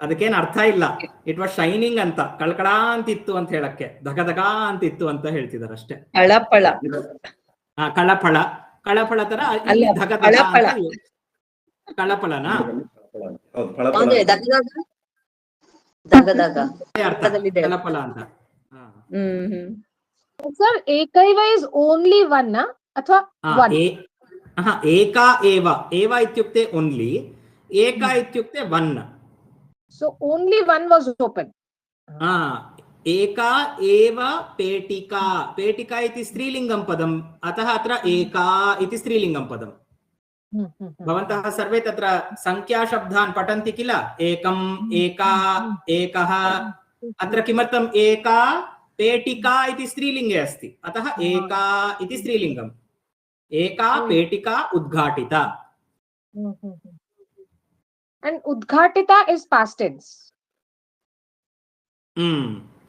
ಅದಕ್ಕೇನು ಅರ್ಥ ಇಲ್ಲ. ಇಟ್ ವಾಸ್ ಶೈನಿಂಗ್ ಅಂತ, ಕಳಕಳ ಅಂತಿತ್ತು ಅಂತ ಹೇಳಕ್ಕೆ, ಧಗಧಗ ಅಂತಿತ್ತು ಅಂತ ಹೇಳ್ತಿದಾರೆ ಅಷ್ಟೇ. ಕಳಪಳ. ಕಳಪಳ ತರ ಧಗಧಗ. ಕಳಪಳನಾ? ಕಳಪಳ ಅಂತ. Sir, ekaiva is only one, na? Athwa one? Eka eva. Eva ityukte only. Eka ityukte one. So only one was open. Eka eva petika. Petika iti strilingam padam. Atah atra eka iti strilingam padam. भवन्तः सर्वे तत्र संख्याशब्दान् पठन्ति किल एकम् एका एकः अत्र किमर्थम् एका पेटिका इति स्त्रीलिङ्गे अस्ति अतः एका इति स्त्रीलिङ्गम् एका पेटिका उद्घाटिता And Udghatita is past tense.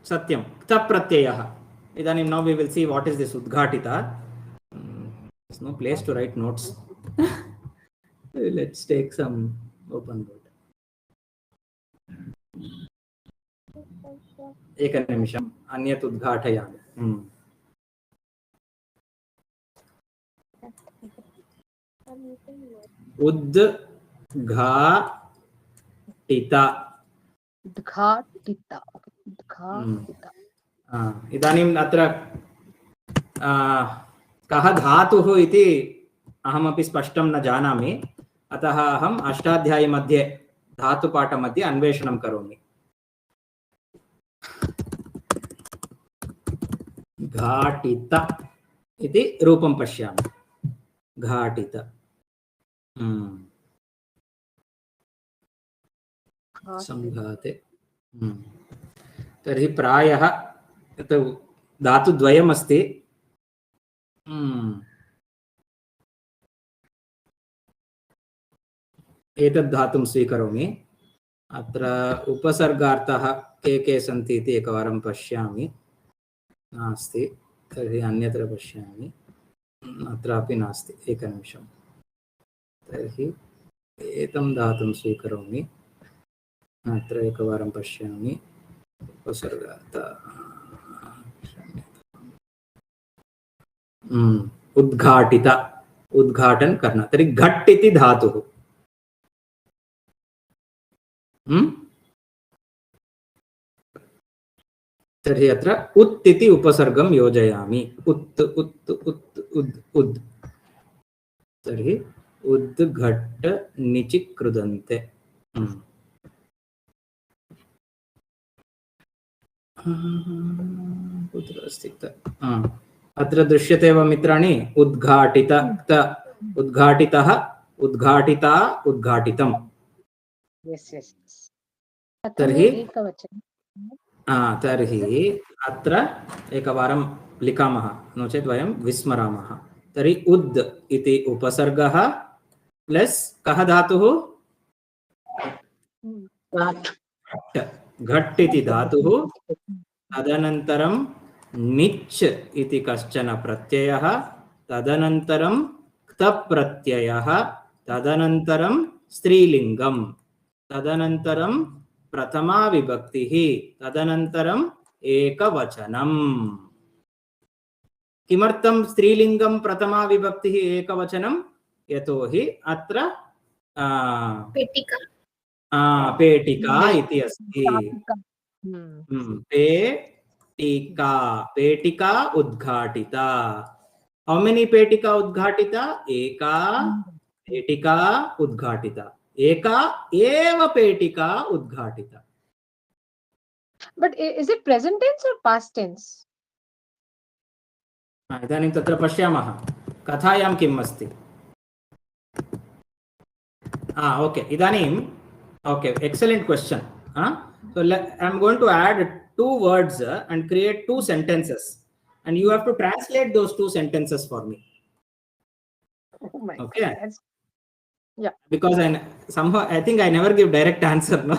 सत्यं तप् प्रत्ययः इदानीं now we will see what is this Udghatita. There's no place to write notes. Let's take some open board. एकनिमिषम् अन्यत् उद्घाटयामि. उद्घाटिता Udghatita. इदानीम् अत्र कः धातुः इति अहमपि स्पष्टं न जानामि अतः अहम् अष्टाध्यायी मध्ये धातुपाठमध्ये अन्वेषणं करोमि. घाटित इति रूपं पश्यामि. घाटित संघाते. तर्हि प्रायः धातुद्वयम् अस्ति. एतद् धातुं स्वीकरोमि. अत्र उपसर्गार्थः के सन्ति इति एकवारं पश्यामि. नास्ति तर्हि अन्यत्र पश्यामि. अत्रापि नास्ति. एकनिमिषं. तर्हि एतं धातुं स्वीकरोमि. अत्र एकवारं पश्यामि. उपसर्गार्थः उद्घाटित उद्घाटन करना. तर्हि घट् इति धातुः. तर्हि अत्र उत् इति उपसर्गं योजयामि. उत् उत् उत् उद् उद्. तर्हि उद्घट्ट निचि कृदन्ते. कुत्र अस्ति? अत्र दृश्यते वा मित्राणि? उद्घाटित उद्घाटितः उद्घाटिता उद्घाटितम्. तर्हि अत्र एकवारं लिखामः नो चेत् वयं विस्मरामः. तर्हि उद् इति उपसर्गः प्लस् कः धातुः? घट् इति धातुः. तदनन्तरं निच् इति कश्चन प्रत्ययः. तदनन्तरं क्तप् प्रत्ययः. तदनन्तरं स्त्रीलिङ्गं. तदनन्तरं प्रथमा विभक्तिः. तदनन्तरम् एकवचनम्. किमर्थं स्त्रीलिङ्गं प्रथमा विभक्तिः एकवचनं? यतोहि अत्र पेटिका इति अस्ति. पेटिका उद्घाटिता. How many पेटिका उद्घाटिता? एका पेटिका उद्घाटिता. एका एव पेटिका उद्घाटिता. But is it present tense or past tense? इदानीं तत्र पश्यामः कथायां किम् अस्ति. ओके इदानीं okay excellent question. So I'm going to add two words and create two sentences and you have to translate those two sentences for me. Oh my okay God. Yeah, because I think I never give direct answer. No.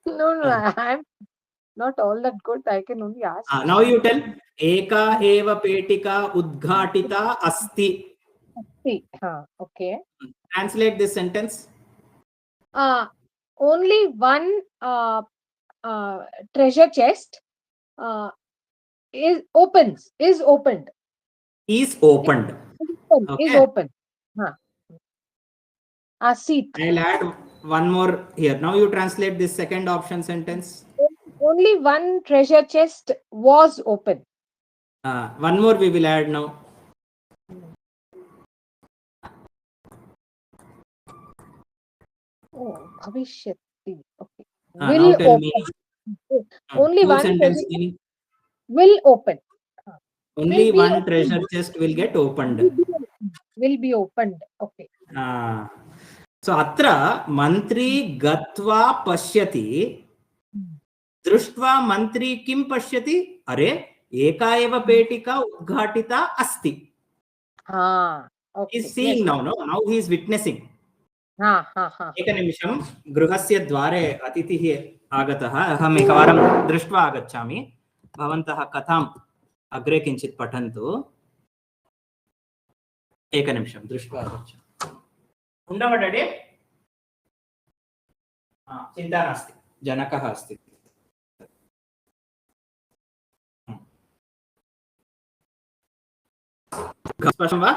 no, I'm not all that good. I can only ask. Now you tell. Eka eva petika udghatita asti. Okay. Translate this sentence. Only one treasure chest is opened. Is opened. Is Okay. open. Seat. I'll add one more here. Now you translate this second option sentence. Only one treasure chest was open. One more we will add now. Oh, Bhavishyati. Okay. Now Will tell open. me. Only Two one sentence treasure meaning. will open. Only Will be one opened. treasure chest will get opened. will be opened. Okay. So अत्र मन्त्री गत्वा पश्यति, दृष्ट्वा मन्त्री किं पश्यति? अरे एका एव पेटिका उद्घाटिता अस्ति. Okay. He is seeing now, no? Now he is witnessing. एकनिमिषं, गृहस्य द्वारे अतिथिः आगतः, अहम् एकवारं दृष्ट्वा आगच्छामि. भवन्तः कथाम् अग्रे किञ्चित् पठन्तु. एकनिमिषं दृष्ट्वा आगच्छामि. उण्डवडे चिन्ता नास्ति, जनकः अस्ति. स्पष्टं वा?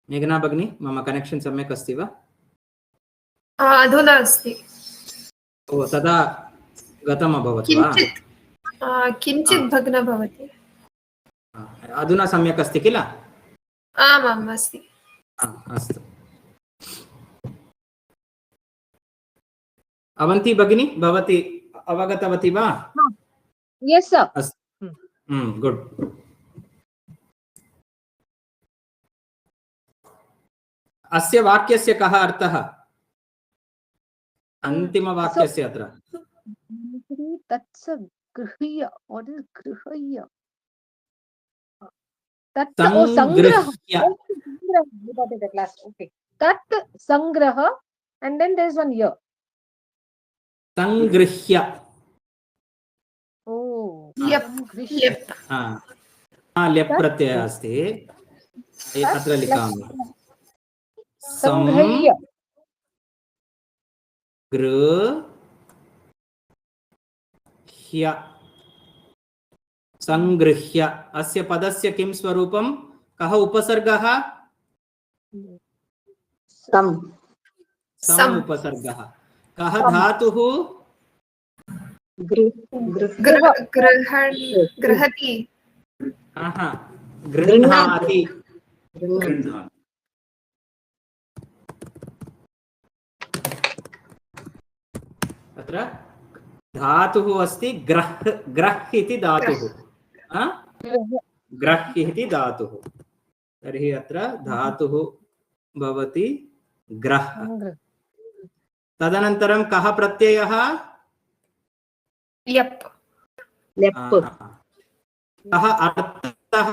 मेघना भगिनी, मम कनेक्षन् सम्यक् अस्ति वा? अधुना अस्ति. ओ, तदा गतम् अभवत् वा? किञ्चित् भग्न भवति. अधुना सम्यक् अस्ति किल? आमाम् अस्ति. अस्तु. अवन्ती भगिनी, भवती अवगतवती वा? Yes, sir. अस्तु. गुड्. अस्य वाक्यस्य कः अर्थः? अन्तिमवाक्यस्य अत्र. तत्स गृह्य or गृह्य. संग्रह्य. Okay. Tat sangraha, and then there is one year. संगृह्य. Oh. Yep. लेप् प्रत्ययः अस्ति. अत्र लिखामि. संगृह्य. गृह्य. संगृह्य. अस्य पदस्य किं स्वरूपं? कः उपसर्गः? सम उपसर्गः. कः धातुः? गृहति. गृह्णाति. अत्र धातुः अस्ति ग्रह् इति धातुः. ग्रह् इति धातुः. तर्हि अत्र धातुः भवति ग्रह्. तदनन्तरं कः प्रत्ययः? यप्. कः अर्थः?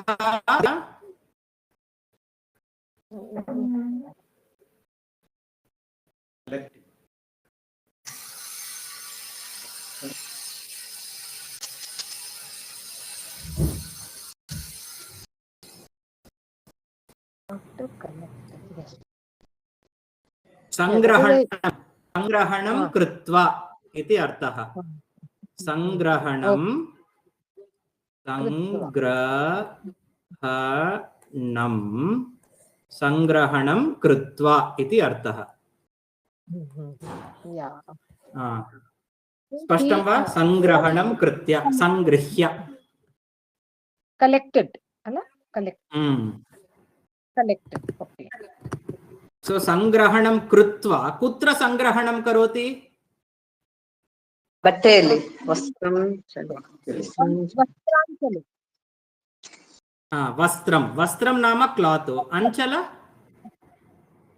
संग्रहणं कृत्वा इति अर्थः. संग्रहणं संग्रहणं कृत्वा इति अर्थः. स्पष्टं वा? संग्रहणं कृत्य, संगृह्य. Collected. Collected. Okay. So संग्रहणं कृत्वा कुत्र संग्रहणं करोति? बट्टेಯಲ್ಲಿ वस्त्रं वस्त्रं. वस्त्रं नाम क्लॉथ. अंचल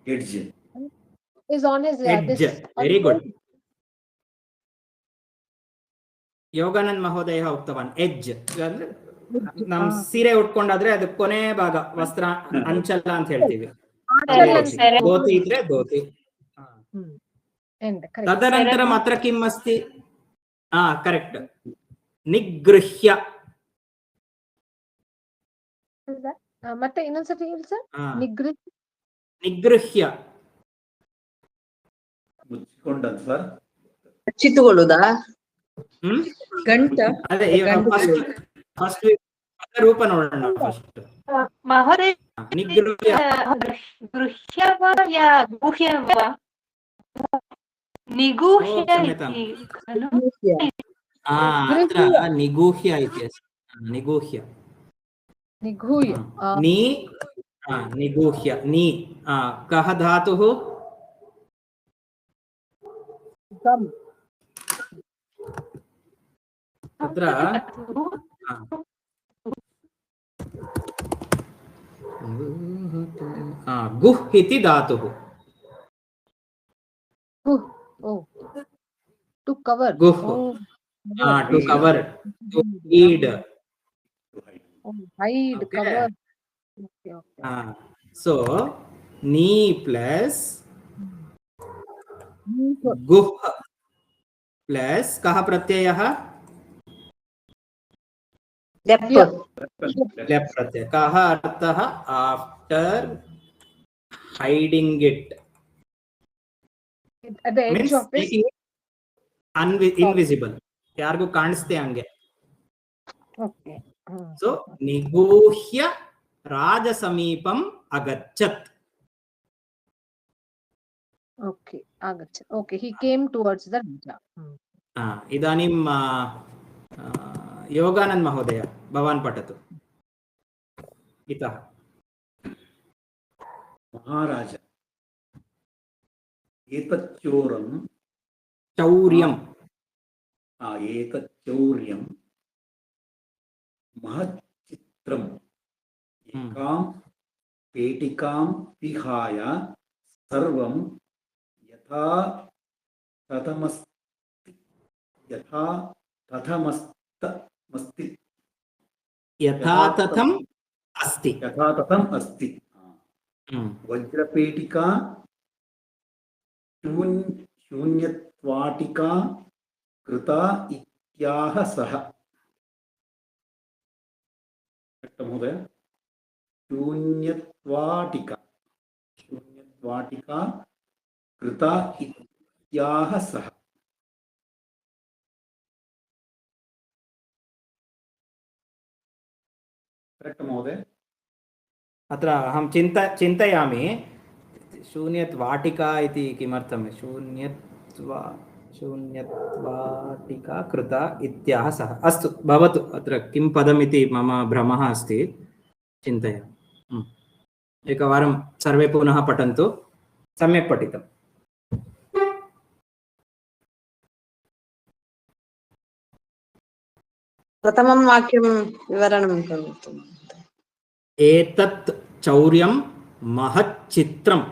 edge is on his edge. Very good. Yoganand ಮಹೋದಯ ಉಕ್ತವಾನ್ ಎಡ್ಜ್. ನಮ್ ಸೀರೆ ಉಟ್ಕೊಂಡಾದ್ರೆ ಅದು ಕೊನೆ ಭಾಗ ವಸ್ತ್ರ ಅಂಚಲ ಅಂತ ಹೇಳ್ತೀವಿ. ಧೋತಿ ಇದ್ರೆ ಧೋತಿ. ತದನಂತರ ಮಾತ್ರ ಕಿಮ್ ಅಸ್ತಿ? ಕರೆಕ್ಟ್. ನಿಗೃಹ್ಯ. ಮತ್ತೆ ಇನ್ನೊಂದ್ಸತಿ ಹೇಳಿ ಸರ್. ನಿಗೃಹ್ಯ. ಮುಚ್ಚಿಕೊಂಡದ್ದು ಹಚ್ಚಿಟ್ಟುಕೊಳ್ಳುವುದಾ? ಗಂಟ. ಅದೇ ಫಸ್ಟ್ ರೂಪ ನೋಡೋಣ. ಫಸ್ಟ್ ಮಹೋದಯ, ನಿಗೃಹ್ಯ. ಗೃಹ್ಯ ವಾ ಯಾ ಗುಹ್ಯ ವಾ? निगूह्य इति खलु? अत्र निगूह्य इति अस्ति. निगूह्य निगूह्य नी निगूह्य नी कः धातुः गम तत्र गुह् इति धातुः oh to cover गुह् to cover to hide hide Okay. cover okay. So knee plus गुह् प्लस कः प्रत्ययः लेप् लेप् प्रत्यय कः अर्थः after hiding it at the edge means of his making it invisible ಯಾರಿಗೂ ಕಾಣಿಸ್ತೆ ಹಂಗೆ okay so ನಿಗೂಹ್ಯ Raja ಸಮೀಪಂ ಅಗಚ್ಚತ್ okay agachat okay he came towards the raja इदानीं योगानंद महोदय भवान् पठतु इतः महाराज एतत् चौर्यं महच्चित्रम् एकां पेटिकां विहाय सर्वं यथा तथम् अस्ति वज्रपेटिका शून्यत्वाटिका कृता इत्याह सह महोदय शून्यत्वाटिका कृता इत्याह सह करेक्ट् महोदय अत्र अहं चिन्तयामि शून्यत्वाटिका इति किमर्थं शून्यत्वाटिका कृता इत्याह सह अस्तु भवतु अत्र किं पदमिति मम भ्रमः अस्ति चिन्तयामि एकवारं सर्वे पुनः पठन्तु सम्यक् पठितम् प्रथमं वाक्यं विवरणं करोतु एतत् चौर्यं महच्चित्रं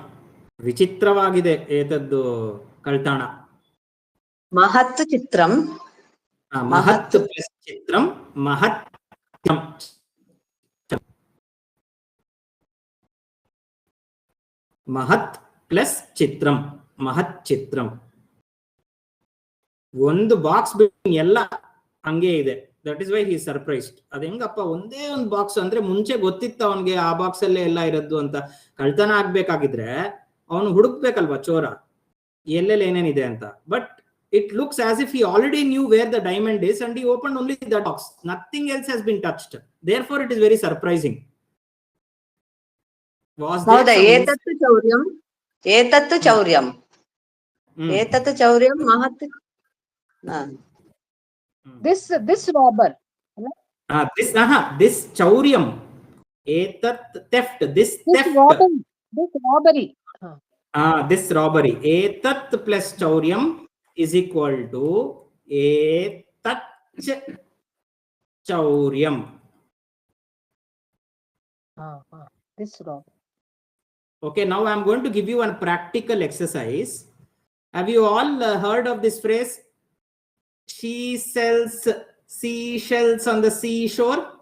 विचित्रवाಗಿದೆ एतद् कल्ताण महत् चित्रं महत् प्लस चित्रं महत् महत् प्लस चित्रं महत् चित्रं ಒಂದು ಬಾಕ್ಸ್ ಬಿಟ್ಟು ಎಲ್ಲ ಹಂಗೆ ಇದೆ that is why he surprised ಅದು ಹೆಂಗಪ್ಪ ಒಂದೇ ಒಂದು ಬಾಕ್ಸ್ ಅಂದ್ರೆ ಮುಂಚೆ ಗೊತ್ತಿತ್ತು ಅವನಿಗೆ ಆ ಬಾಕ್ಸ್ ಅಲ್ಲೇ ಎಲ್ಲ ಇರೋದು ಅಂತ ಕಳ್ತನ ಆಗ್ಬೇಕಾಗಿದ್ರೆ ಅವನು ಹುಡುಕ್ಬೇಕಲ್ವಾ ಚೋರ ಎಲ್ಲೆಲ್ಲಿ ಏನೇನಿದೆ ಅಂತ but it looks as if he already knew where the diamond is and he opened only that box nothing else has been touched therefore it is very surprising was there एतत् चौर्यं महत् this robber this chauryam etat theft this robbery this robbery etat plus chauryam is equal to etat chauryam this robber okay now I am going to give you a practical exercise. Have you all heard of this phrase? She sells seashells on the seashore.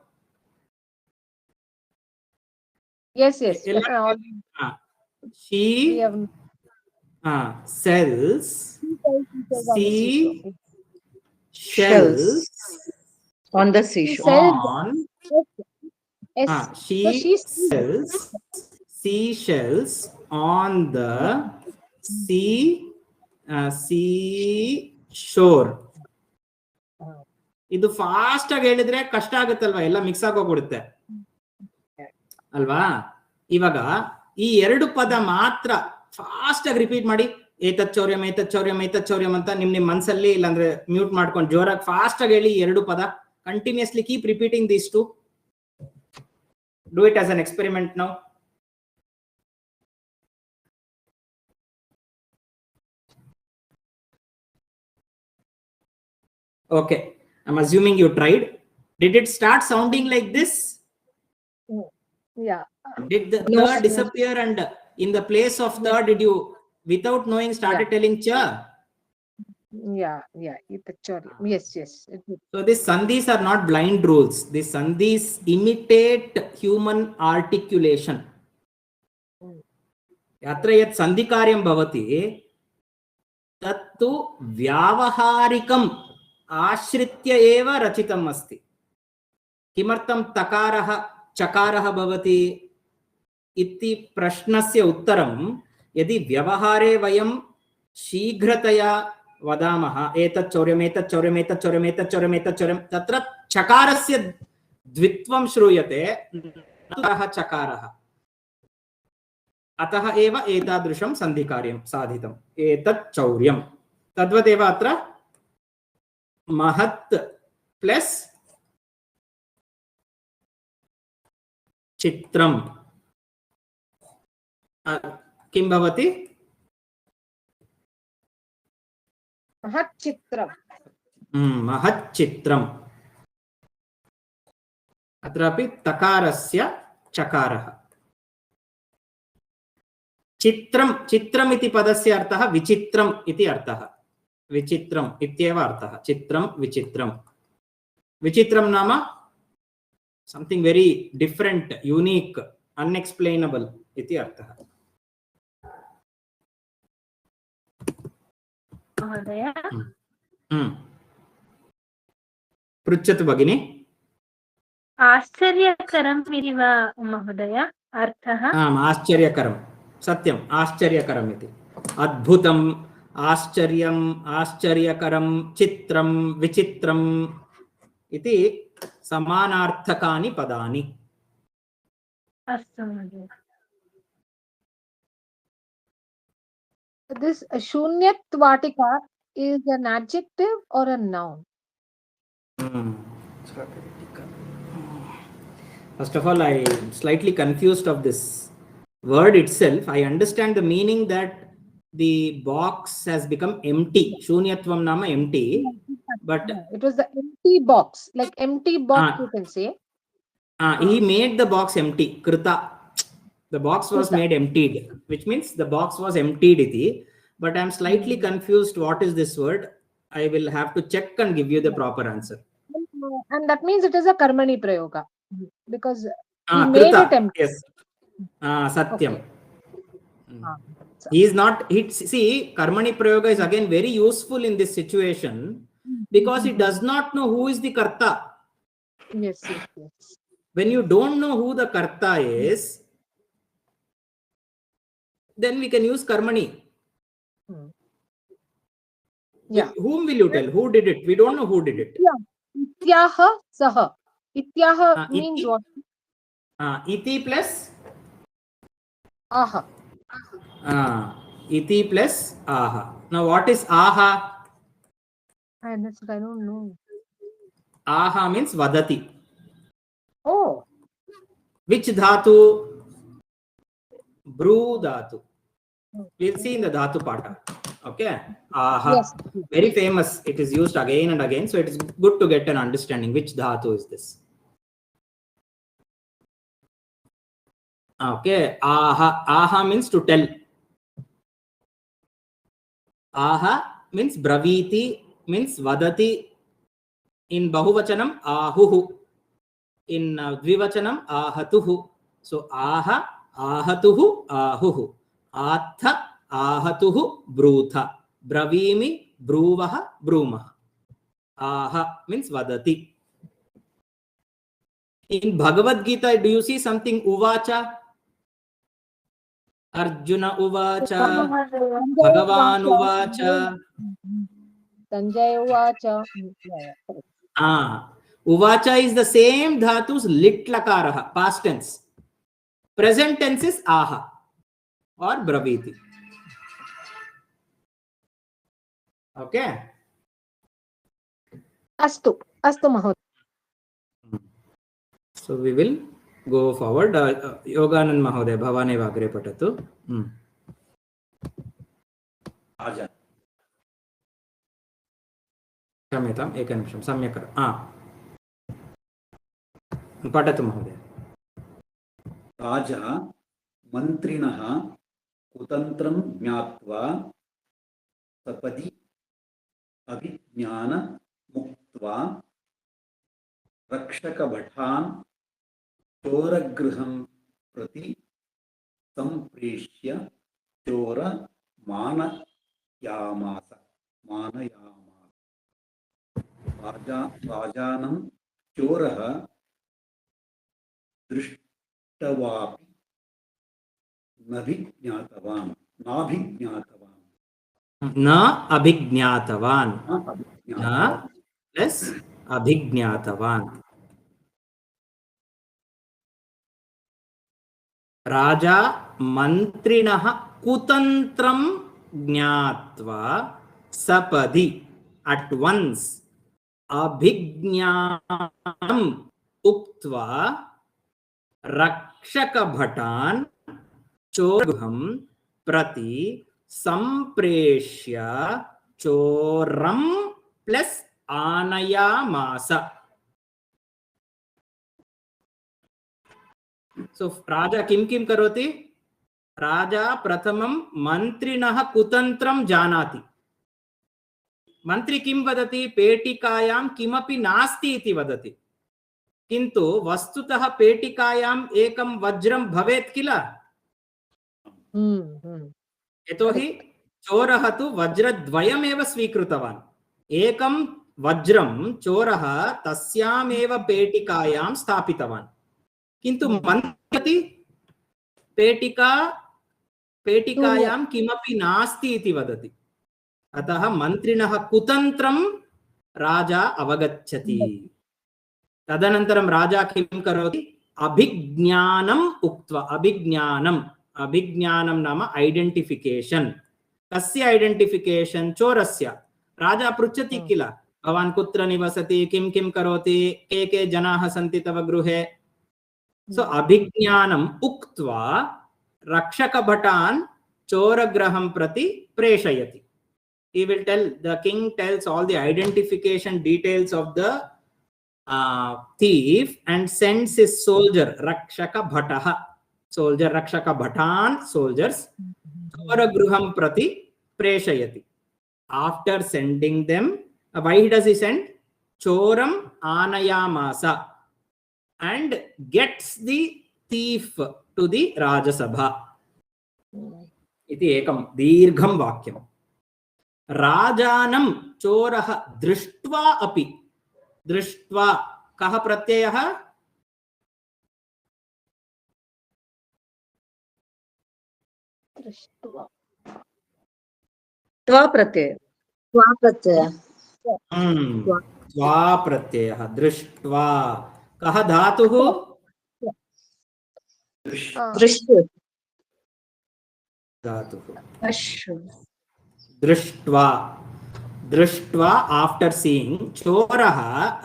yes she sells seashells on the seashore. She sells seashells on the seashore. ಇದು fast ಆಗಿ ಹೇಳಿದ್ರೆ ಕಷ್ಟ ಆಗುತ್ತಲ್ವಾ ಎಲ್ಲ mix ಆಗೋಗ್ಬಿಡುತ್ತೆ ಅಲ್ವಾ ಇವಾಗ ಈ ಎರಡು ಪದ ಮಾತ್ರ ಫಾಸ್ಟ್ ಆಗಿ ರಿಪೀಟ್ ಮಾಡಿ ಏತತ್ ಚೌರ್ಯಂ ಏತತ್ ಚೌರ್ಯಂ ಏತತ್ ಚೌರ್ಯಂ ಅಂತ ನಿಮ್ ಮನ್ಸಲ್ಲಿ ಇಲ್ಲಾಂದ್ರೆ ಮ್ಯೂಟ್ ಮಾಡ್ಕೊಂಡು ಜೋರಾಗಿ ಫಾಸ್ಟ್ ಆಗಿ ಹೇಳಿ ಎರಡು ಪದ Continuously keep repeating these two. Do it as an experiment now. Okay, I'm assuming you tried. Did it start sounding like this? Yeah. Did the No, third sir. disappear and in the place of third, did you, without knowing, started telling cha? Yeah. Yes. It is. So these sandhis are not blind rules. These sandhis imitate human articulation. Yatra yat sandhikaryam bhavati tattu vyavaharikam ashritya eva rachitam asti. Kimartam takaraha chakaraha bhavati इति प्रश्नस्य उत्तरं यदि व्यवहारे वयं शीघ्रतया वदामः एतत् चौर्यम् एतत् चौर्यम् एतत् चौर्यम् एतत् चौर्यम् एतत् चौर्यं तत्र चकारस्य द्वित्वं श्रूयते अतः चकारः अतः एव एतादृशं सन्धिकार्यं साधितम् एतत् चौर्यं तद्वदेव अत्र महत् प्लस चित्रं किं भवति महच्चित्रम् महच्चित्रम् अत्रापि तकारस्य चकारः चित्रं चित्रम् इति पदस्य अर्थः विचित्रम् इति अर्थः विचित्रम् इत्येव अर्थः चित्रं विचित्रं विचित्रं नाम something very different unique unexplainable इति अर्थः महोदय पृच्छतु भगिनी आश्चर्यकरम् इति वा महोदय अर्थः आम् आश्चर्यकरं सत्यम् आश्चर्यकरम् इति अद्भुतम् आश्चर्यम् आश्चर्यकरं चित्रं विचित्रम् इति समानार्थकानि पदानि अस्तु महोदय This Shunyatvatika is an adjective or a noun? First of all, I am slightly confused of this word itself. I understand the meaning that the box has become empty. Shunyatvam nama empty. But it was the empty box, like empty box you can say. He made the box empty. Krita. The box was made emptied, which means the box was emptied iti. But I am slightly confused. What is this word? I will have to check and give you the proper answer. And that means it is a karmani prayoga because he made krita. it empty. Yes. Satyam. Okay. He is not. See, karmani prayoga is again very useful in this situation because he does not know who is the karta. Yes. When you don't know who the karta is, then we can use karmani. Yeah. Whom will you tell? Who did it? We don't know who did it. Yeah. Ityaha saha. Ityaha means iti, what? Iti plus? Aha. Iti plus aha. Now what is aha? I don't know. Aha means vadati. Oh. Which dhatu? Bru dhatu. We'll see in the dhatu pata. Okay. Aha. Yes. Very famous. It is used again and again. So it is good to get an understanding. Which dhatu is this? Okay. Aha. Aha means to tell. Aha means braviti, means vadati. In bahuvachanam, ahuhu. In dvivachanam, ahatuhu. So aha, ahatuhu, ahuhu. Atha, ahatuhu, brutha. Bravimi, bruvaha, brumah. Aha means vadati. In Bhagavad Gita, do you see something uvacha? Arjuna uvacha. Bhagavan uvacha. Sanjay uvacha. Uvacha is the same dhatus lit lakaraha, past tense. Present tense is aha or braviti. Okay. Astu mahoday. So we will go forward. Yoganand Mahoday, Bhavaneva agre patatu. राजा क्षम्यताम् एकनिमिषं सम्यक् पठतु महोदय। राजा मन्त्रिणः कुतन्त्रं ज्ञात्वा सपदि अभिज्ञानमुक्त्वा रक्षकभटान् चोरगृहं प्रति सम्प्रेष्य चोरमानयामास। राजानं चोरः दृष्टवापि नाभिज्ञातवान् राजा मन्त्रिणः कुतन्त्रं ज्ञात्वा सपदि at once अभिज्ञानम् उक्त्वा रक्षकभटान् चोरगृहं प्रति सम्प्रेष्य चोरं प्लस आनयामास। So राजा किं करोति? राजा प्रथमं मन्त्रिणः कुतन्त्रं जानाति। मन्त्री किं वदति? पेटिकायां किमपि नास्ति इति वदति, किन्तु वस्तुतः पेटिकायाम् एकं वज्रं भवेत् किल? यतोहि चोरः तु वज्रद्वयमेव स्वीकृतवान्। एकं वज्रं चोरः तस्यामेव पेटिकायां स्थापितवान्, किन्तु मन्त्री पेटिकायां किमपि नास्ति इति वदति। अतः मन्त्रिणः कुतन्त्रं राजा अवगच्छति। तदनन्तरं राजा किं करोति? अभिज्ञानम् उक्त्वा, अभिज्ञानं नाम आइडेंटिफिकेशन। कस्य आइडेंटिफिकेशन? चोरस्य। राजा पृच्छति किल, भवान् कुत्र निवसति, किं करोति, के जनाः सन्ति तव गृहे? सो अभिज्ञानम् उक्त्वा रक्षकभटान् चोरगृहं प्रति प्रेषयति। He will tell, the king tells all the identification details of the thief and sends his soldier, Rakshaka Bhataha, soldier, Rakshaka Bhatan, soldiers, Choragruham Prati Preshayati. After sending them, why does he send? Choram Anayamasa, and gets the thief to the Rajasabha. Iti ekam dirgham vakyam. राजानं चोरः दृष्ट्वा अपि, दृष्ट्वा कः प्रत्ययः? त्वा प्रत्यय। त्वा प्रत्ययः। दृष्ट्वा कः धातुः? धातुः दृष्ट्वा। दृष्ट्वा आफ्टर सीइंग, चोरः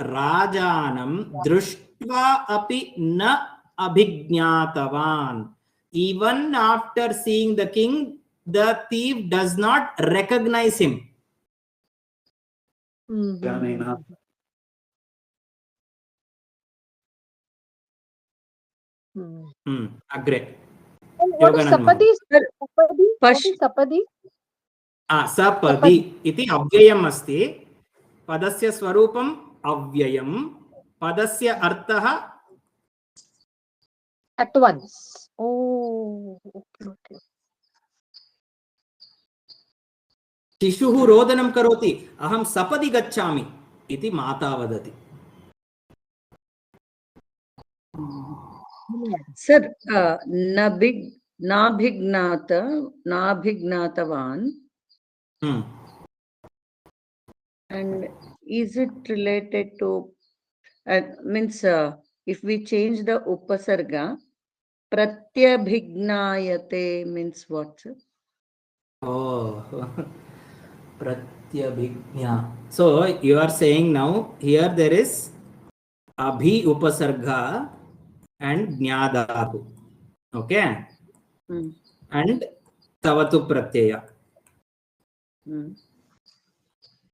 राजानं दृष्ट्वा अपि न अभिज्ञातवान्। Even after seeing the king, the thief does not recognize him. Agre. What is sapadi? Sapadi? सपदि इति अव्ययम् अस्ति। पदस्य स्वरूपम् अव्ययम्, पदस्य अर्थः at once. Oh, okay. शिशुः रोदनं करोति, अहं सपदि गच्छामि इति माता वदति। Sir, नाभिज्ञातवान्. And is it related to, means if we change the upasarga, pratyabhignayate means what, sir? Oh, pratyabhignya. So you are saying now here there is abhi upasarga and Jnadhatu. Okay. Hmm. And Tavatu Pratyaya. Hmm.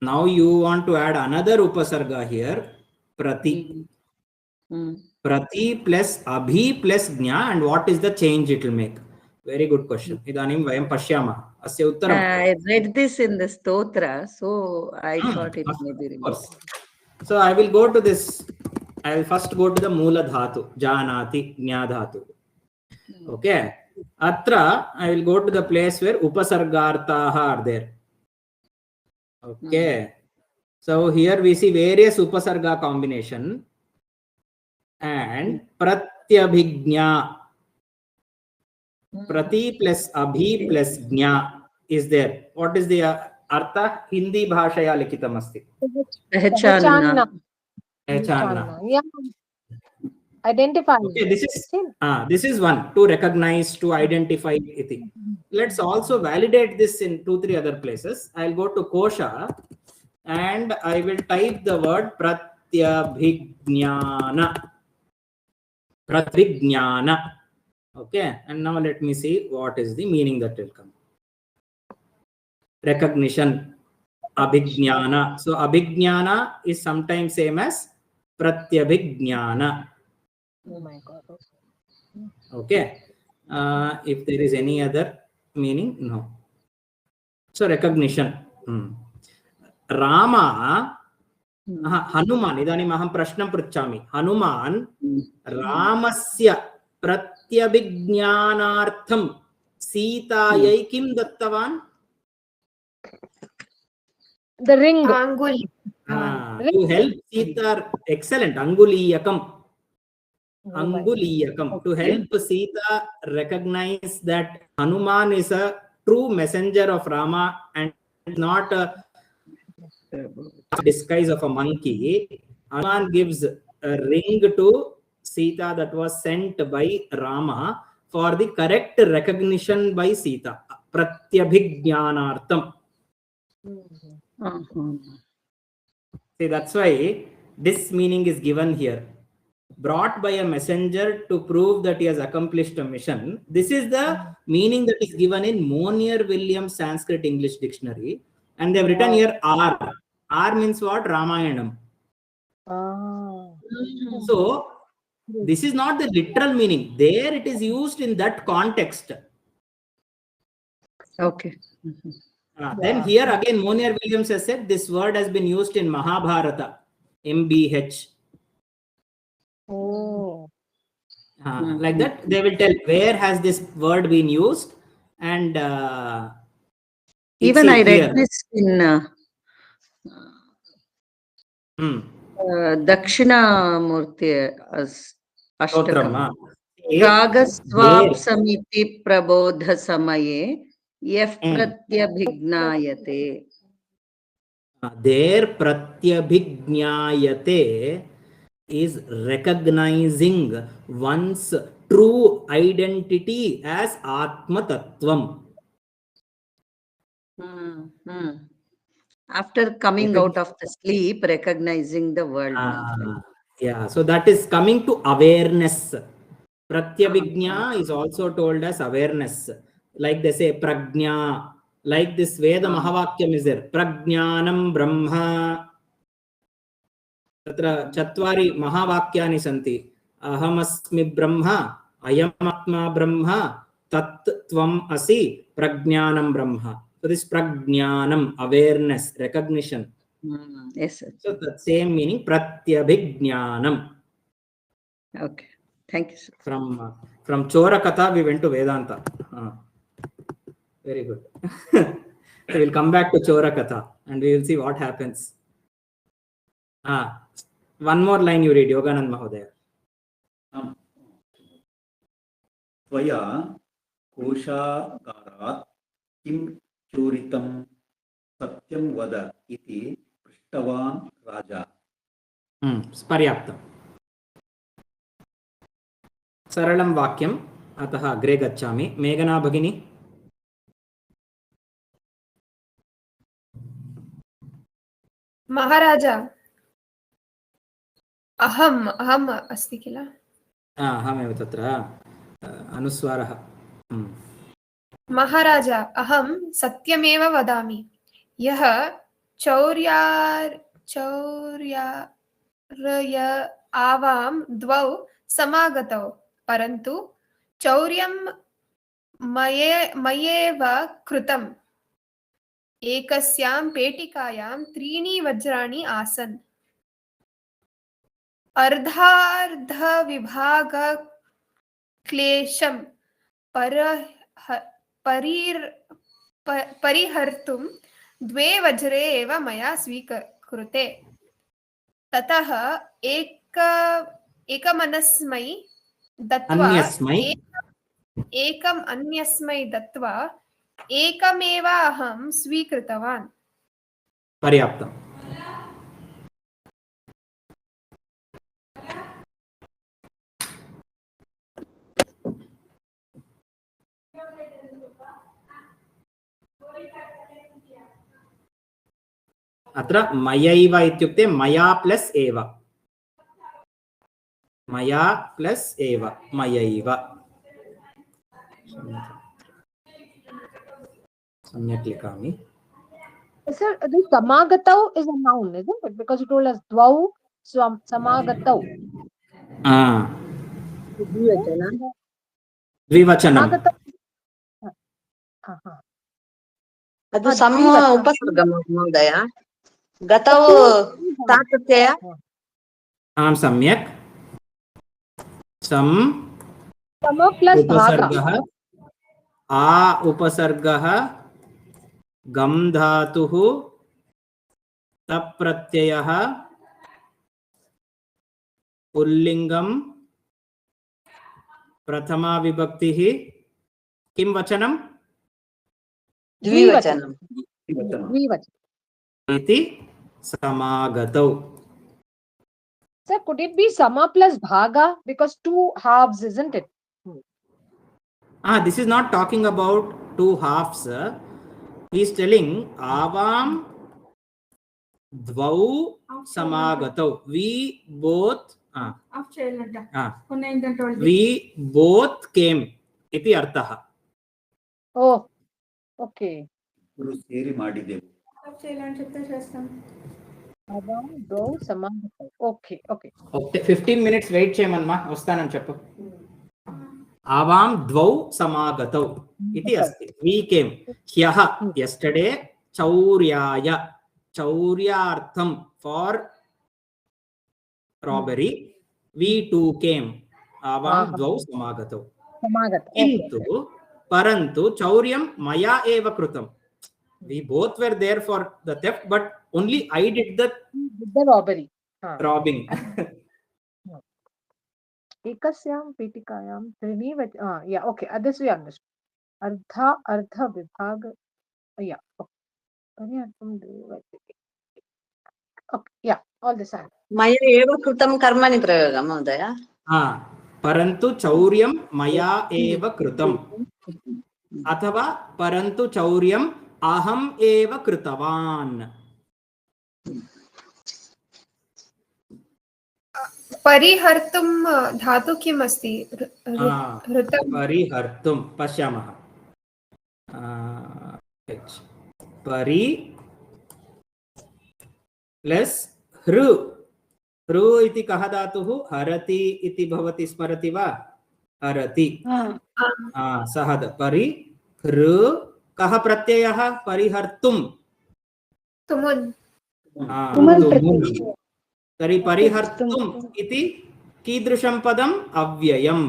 Now you want to add another Upasarga here, Prati. Hmm. Prati plus Abhi plus Jna, and what is the change it will make? Very good question. Idanim vayam pashyamah. Asya uttaram. I read this in the stotra, so I Hmm, thought it of may be course. related. So I will go to this. I will first go to the Mula Dhatu, Janati, Jna Dhatu. Okay. Atra, I will go to the place where Upasargartaha are there. Okay. So here we see various Upasarga combination and Pratyabhignya. Prati plus Abhi plus Jna is there. What is the Artha? Hindi bhashaya likitam asti. Pehchanna. Pehchanna. Yeah. Identify. Okay, this is one, to recognize, to identify iti. Let's also validate this in 2-3 other places. I'll go to Kosha and I will type the word Pratyabhijnana. Pratvijnana. Okay, and now let me see what is the meaning that will come. Recognition, Abhijnana. So Abhijnana is sometimes same as Pratyabhijnana. Oh my God. Okay. If there is any other meaning, no. So recognition. Rama, Hanuman. Idanim aham prashnam pruchami. Hanuman, Ramasya pratyabhijnanartham Sitayai kim dattavan? The ring. Angul. To help Sita, excellent. Anguliyakam. Anguliyakam. To help Sita recognize that Hanuman is a true messenger of Rama and not a disguise of a monkey. Hanuman gives a ring to Sita that was sent by Rama for the correct recognition by Sita. Pratyabhijnanartham. See, that's why this meaning is given here. Brought by a messenger to prove that he has accomplished a mission. This is the meaning that is given in Monier-Williams Sanskrit English Dictionary. And they have written here R. R means what? Ramayanam. So, this is not the literal meaning. There it is used in that context. Okay. Then here again, Monier-Williams has said this word has been used in Mahabharata. MBH. Oh. Like that, they will tell where has this word been used, and even I read this in Dakshina Murti as Ashtakam. Ragasvapsamiti prabodha samaye yaf pratyabhignayate. There pratyabhignayate is recognizing one's true identity as Atma Tattvam. After coming out of the sleep, recognizing the world. Yeah, so that is coming to awareness. Pratyabhijna is also told as awareness. Like they say, prajna. Like this Veda Mahavakyam is there. Prajnanam Brahma. Tatra Chatvari Mahavakyani santi. Ahamasmi Brahma. Ayamatma Brahma. Tat Tvam Asi. Prajnanam Brahma. So this Prajnanam, awareness, recognition. Yes, sir. So the same meaning, Pratyabhijnanam. Okay. Thank you, sir. From Chorakatha, we went to Vedanta. Very good. So we'll come back to Chorakatha and we will see what happens. One more line you read, Yoganand Mahodaya. Tvaya koshagarat kim choritam satyam vada iti prishtavan raja. Sparyaptam. Saralam vakyam. Atah agre gacchami. Meghana Bhagini. Maharaja. Aham asti kila. अहमेव तत्र अनुस्वारः महाराजा अहं सत्यमेव वदामि यः चौर्यार्य आवां द्वौ समागतौ परन्तु चौर्यं मयेव कृतम् एकस्यां पेटिकायां 3 वज्राणि आसन् अर्धार्धविभागक्लेशं परिहर्तुं 2 वज्रे एव मया स्वीकृते ततः एकमनस्मै दत्वा एकम् अन्यस्मै दत्वा एकमेव अहं स्वीकृतवान् पर्याप्तम् अत्र मयैव इत्युक्ते मया प्लस् एव मया प्लस् एव मयैव सम्यक् लिखामि Sir, the samagatau is a noun, isn't it? Because you told us dvau samagatau. द्विवचनम् ಅದು ಸಮ ಉಪಸರ್ಗ ಮಹೋದಯ ಗತವು ತಾಕೃತ್ಯಯ आं सम्यक् सम plus उपसर्गः आ उपसर्गः गम धातुः तप् प्रत्ययः पुल्लिङ्गं प्रथमा विभक्तिः किं वचनं ದ್ವಿವಚನಂ इति समागतौ Sir, could it be sama plus bhaga? Because 2 halves, isn't it? This is not talking about 2 halves. He is telling avam dvau samagatau. We both came iti artah. Oh, okay. ಸೇರಿ ಮಾಡಿದೆವು Okay, okay. 15 minutes wait చేయమన్మా వస్తానని చెప్పు ఆవాం ద్వౌ సమాగతౌ ఇది అస్తి we came హ్యః yesterday చౌర్యాయ చౌర్యార్థం for robbery we too came आवां द्वौ समागतौ किन्तु परन्तु चौर्यं मया एव कृतं we both were there for the theft but only I did the robbery robbing ekasyam petikayam trini yeah, okay, this we understood ardha vibhag yeah, okay, yeah, all this మయ ఏవ కృతం కర్మని ప్రయోగం మహోదయ परन्तु चौर्यं मया एव कृतम् अथवा परन्तु चौर्यम् अहम् एव कृतवान् परिहर्तुं धातु किम् अस्ति परिहर्तुं पश्यामः परि प्लस् हृ हृ इति कः धातुः हरति इति भवति स्मरति वा हरति सः परि हृ कः प्रत्ययः परिहर्तुं तुमुन् तर्हि परिहर्तुम् इति कीदृशं पदम् अव्ययम्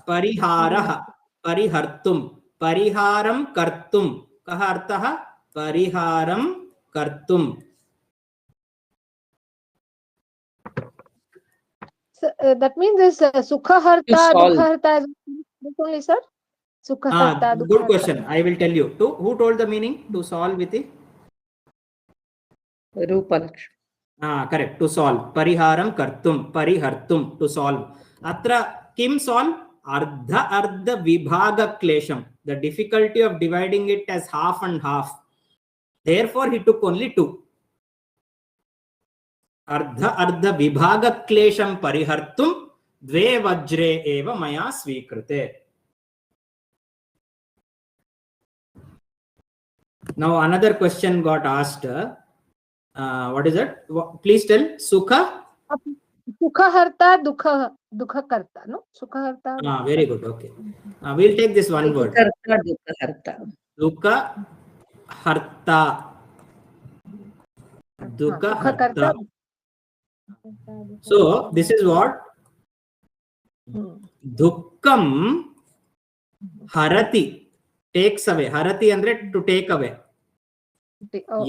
परिहारः परिहर्तुं परिहारं कर्तुं कः अर्थः परिहारं कर्तुं that means this sukha harta dukha harta is only, sir? Sukha harta dukha good question. I will tell you. Who told the meaning to solve with it? Rupalakshmi. Correct. To solve. Pariharam kartum. Parihartum. To solve. Atra kim solve? Ardha vibhaga klesham. The difficulty of dividing it as half and half. Therefore, he took only 2. अर्ध विभागक्लेशं परिहर्तुं द्वे वज्रे एव मया स्वीकृते. Now another question got asked. What is it? Please tell. Sukha. Sukhaharta, dukhakarta. No, Sukhaharta. Very good. Okay. We'll take this one word. Dukha harta. Dukha harta. So this is what dukkam harati, takes away. Harati andre to take away.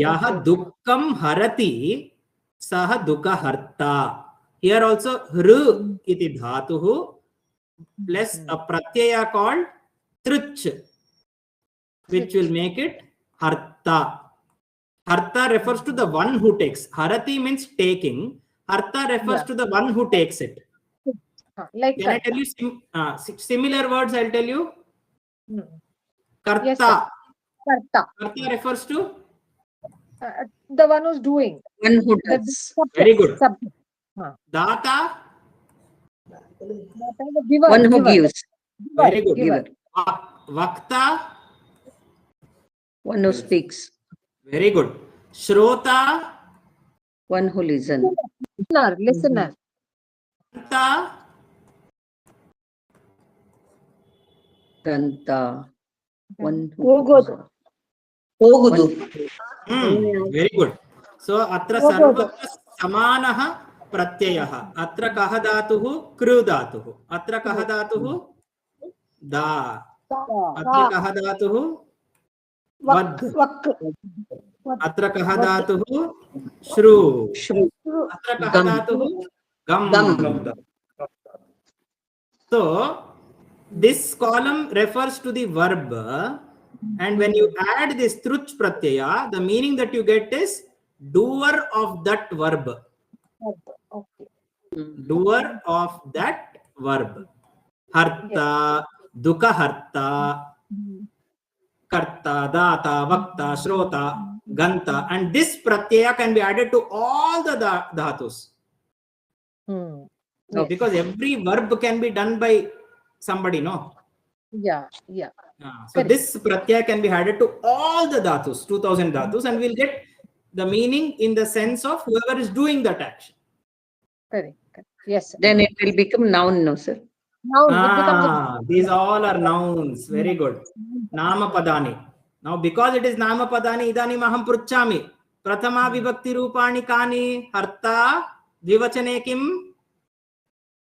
Yaha dukkam harati saha dukha harta. Here also hru iti dhatuhu plus a pratyaya called truch, which will make it harta. Harta refers to the one who takes. Harati means taking. Harta refers to the one who takes it. Like Can I tell you similar words? I'll tell you. Karta. Yes, karta. Karta refers to The one who's doing. One who does. very good. Subject. Data. The giver, One who giver. gives. Very good. Giver. Vakta. One who speaks. Very good. Shrota. One who listens. Listener. Ganta. Ganta. One who ಹೋಗೋದು. Very good. So atra sarvatra samanah pratyayah. Atra kah dhatuh? Kru dhatuh. Atra kah dhatuh? Da. Atra kah dhatuh? Vad. Atra kah dhatuh? Shru. Atra kah dhatuh? Gam. So this column refers to the verb, and when you add this truch pratyaya, the meaning that you get is doer of that verb. Okay. Doer of that verb. Harta, dukha harta, karta, data, vakta, shrota, ganta, and this pratyaya can be added to all the dhatus. Because every verb can be done by somebody, no? Yeah. So this pratyaya can be added to all the dhatus, 2000 dhatus, and we'll get the meaning in the sense of whoever is doing that action. Correct. Yes, sir. Then it will become noun, no, sir? Now it becomes These all are nouns. Very good. Nama padani. Now because it is nama padani, idanim aham pruchami. Prathama vibhakti rupani kani? Harta, dvivachane kim?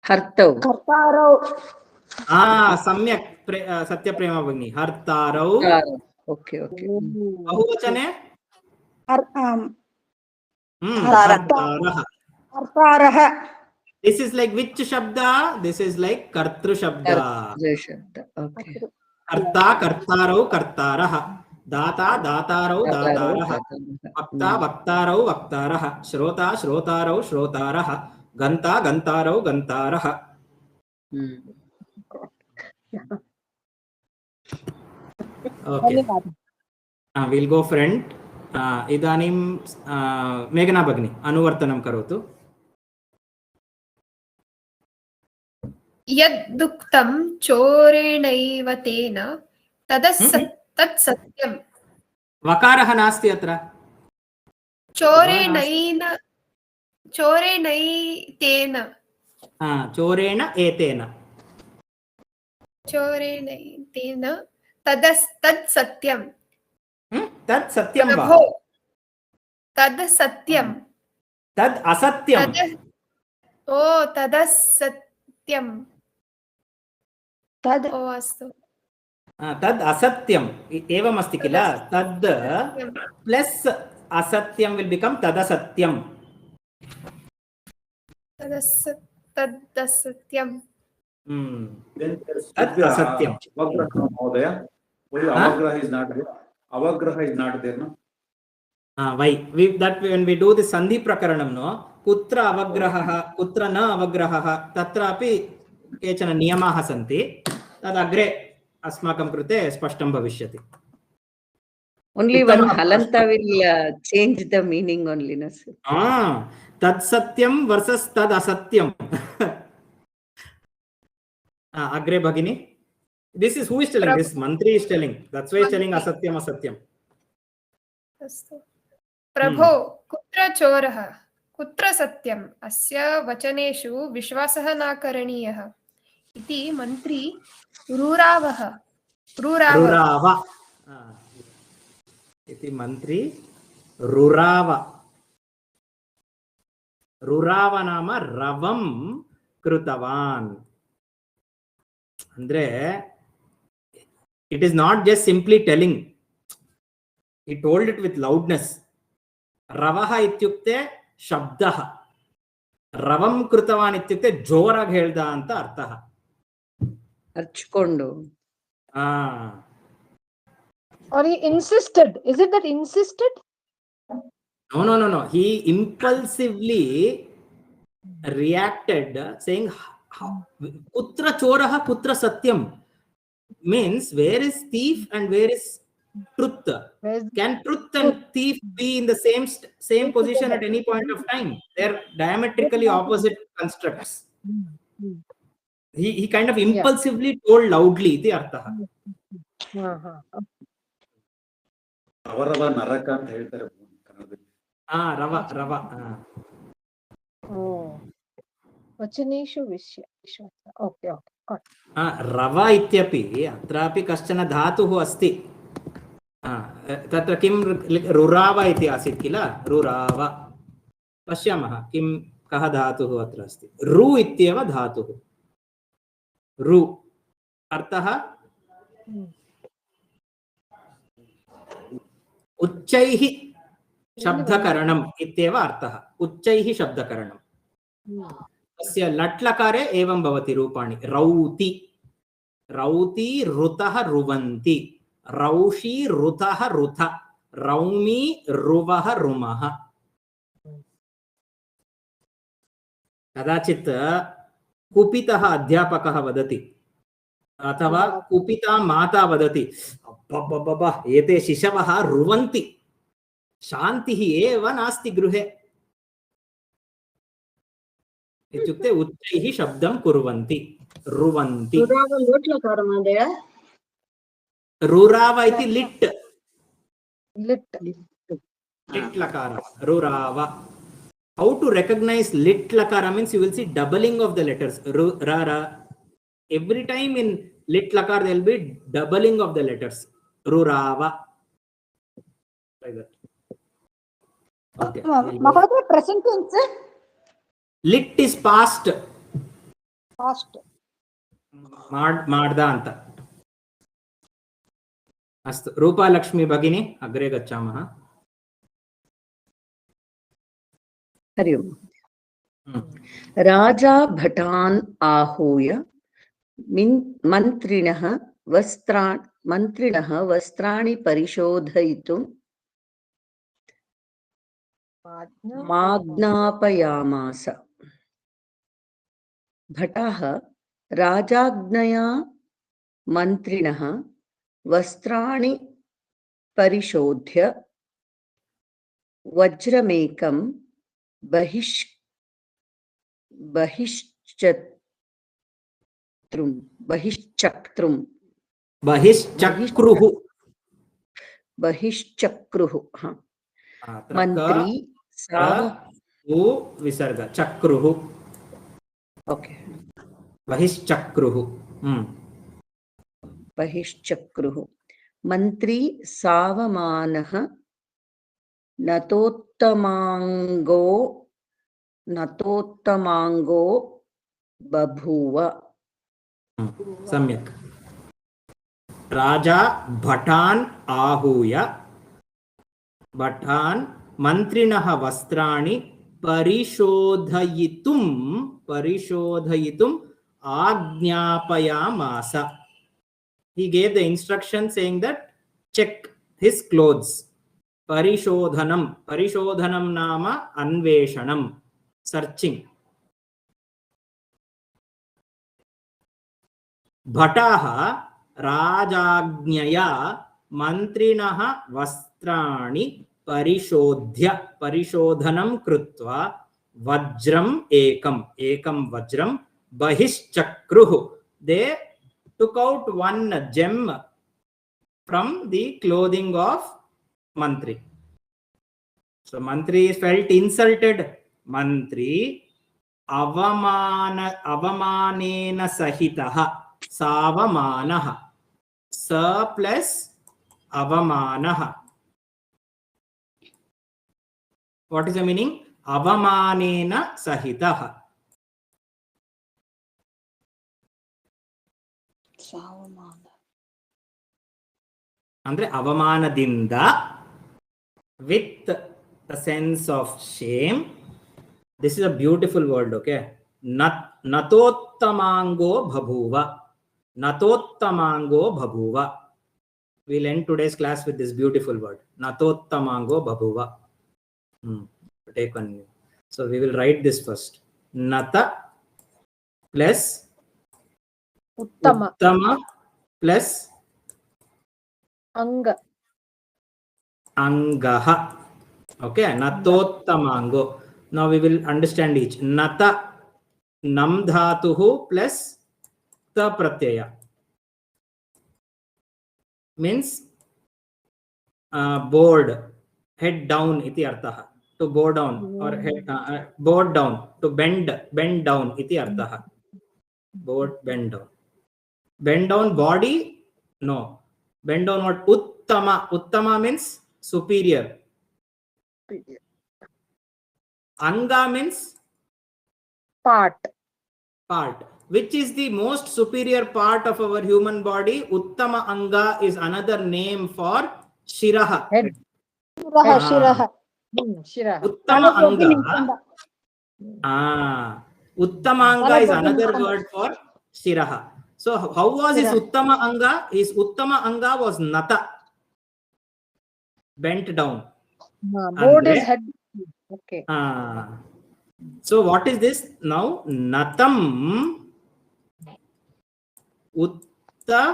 Hartau. ಕರ್ತಾರೌ. Samyak Satyaprema Bhagini. Hartarau. Okay. Bahuvachane? ಕರ್ತಾರಃ. This is like which shabda? This is like kartru shabda. Okay. Karta, kartarau, kartarah. Data, datarau, datarah. Vakta, vaktarau, vaktarah. Shrota, shrotarau, shrotarah. Ganta, gantarau, gantarah. Okay. We'll go friend. Idanim Meghana Bhagini anuvartanam karotu. यद्दुक्तं चोरेणैव तेन तत् सत्यम्. Vakarah nasti atra. चोरेणैतेन Chorena etena. चोरेणैतेन तत् सत्यम्. Tad satyam va. तद् सत्यम्. Tad asatyam. तदसत्यम्. अस्तु. Tad asatyam. Evam asti kila. Tad plus asatyam will become tadasatyam. तदसत्यम्. Tad asatyam. Mahodaya. Why avagraha is not there? Avagraha is not there, no? Why? When we do the sandhi prakaranam, no? Kutra avagraha, kutra na avagraha, tatrapi kechana niyamaha santi. Tad agre asmakam krute spashtam bhavishyati. Only one halanta will change the meaning only, no, sir? तत्सत्यं versus तद असत्यं. Agre Bhagini. This is who is telling? This mantri is telling. That's why he is telling asatyam asatyam. अस्तु. प्रभो कुत्र चोरः कुत्र सत्यम् अस्य वचनेषु विश्वासः न करणीयः इति मन्त्री रुराव इति मन्त्री रुराव. रुराव नाम रवं कृतवान्. andre it is not just simply telling, he told it with loudness. Ravaha ityukte shabdah, ravam krutavan ityukte jorag helda anta artha. Archukondo. Or he insisted. Is it that insisted? No. He impulsively reacted saying kutra choraha kutra satyam means where is thief and where is truth. Can truth and thief be in the same position at any point of time? They're diametrically opposite constructs. He kind of impulsively told loudly the artha. ಅವರವ ನರಕ ಅಂತ ಹೇಳ್ತಾರೆ ಕನ್ನಡದಲ್ಲಿ. ರವ वचनेषु विश्वासः. Okay okay. रव इत्यपि अत्रापि कश्चन धातुः अस्ति. तत्र किं रुराव इति आसीत् किल, रुराव. पश्यामः किं कः धातुः अत्र अस्ति. रु इत्येव धातुः. रु अर्थः उच्चैः शब्दकरणम् इत्येव अर्थः. उच्चैः शब्दकरणम्. तस्य लट् लकारे एवं भवति रूपाणि. रौति रौति रुतः रुवन्ति, रौषि रुतः रुथ, रौमि रुवः रुमः. कदाचित् कुपितः अध्यापकः वदति अथवा कुपिता माता वदति, अब्बब्बब्बा एते शिशवः रुवन्ति, शान्तिः एव नास्ति गृहे. इत्युक्ते उच्चैः शब्दं कुर्वन्ति, रुवन्ति. रुराव इति लिट् लकार. रुराव. How to recognize lit lakara means you will see doubling of the letters. Ru, ra, ra. Every time in lit lakar there will be doubling of the letters. Rurava. Like that. Okay. Mahoday, present tense. Lit is past. Past. Madda anta. अस्तु. रूपा लक्ष्मी भगिनी अग्रे गच्छामः. हरि ओम्. राजा भटान् आहूय मन्त्रिणः वस्त्राणि परिशोधयितुं माज्ञापयामास. भटाः राजाज्ञया मन्त्रिणः वस्त्राणि परिशोध्य वज्रमेकं बहिश्चक्रुः. मंत्री विसर्ग चक्रुः. Okay. बहिश्चक्रुः. मंत्री सावमानः नतोत्तमांगो बभूव. सम्यक्. राजा भटान् आहूय, भटान् मन्त्रिणः वस्त्राणि परिशोधयितुम् आज्ञापयामास. He gave the instruction saying that check his clothes. Parishodhanam nama anveshanam, searching. Bhataha rajajñaya mantrinaha vastrani parishodhanam krutva Vajram ekam. Ekam vajram. Bahishchakruhu. They took out one gem from the clothing of Mantri. So Mantri felt insulted. Mantri avamanena sahitaha. Savamanaha. Sa plus avamanaha. What is the meaning? Avamanena sahitaha. Andre avamanadinda, with a sense of shame. This is a beautiful word, okay? Natottamango bhabuva. Natottamango bhabuva. We'll end today's class with this beautiful word. Natottamango bhabuva. Take one. So we will write this first. Nata plus Uttama plus Anga. Angaha. Okay, Natottamango. Now we will understand each. Nata nam dhatuhu plus ta pratyaya. Means board, head down iti arthaha. To bow down or head bow down. To bend down iti arthaha. Board, bend down. Bend down body? No. Bend down what? Uttama. Uttama means superior. Anga means Part. Which is the most superior part of our human body? Uttama Anga is another name for Shiraha. Head. Shiraha. Shiraha. Uttama Anga. Uttama Anga is another word for Shiraha. So how was his Uttama Anga? His Uttama Anga was Nata. Bent down. Board is head. Okay. So what is this? Now Natam Uttamangam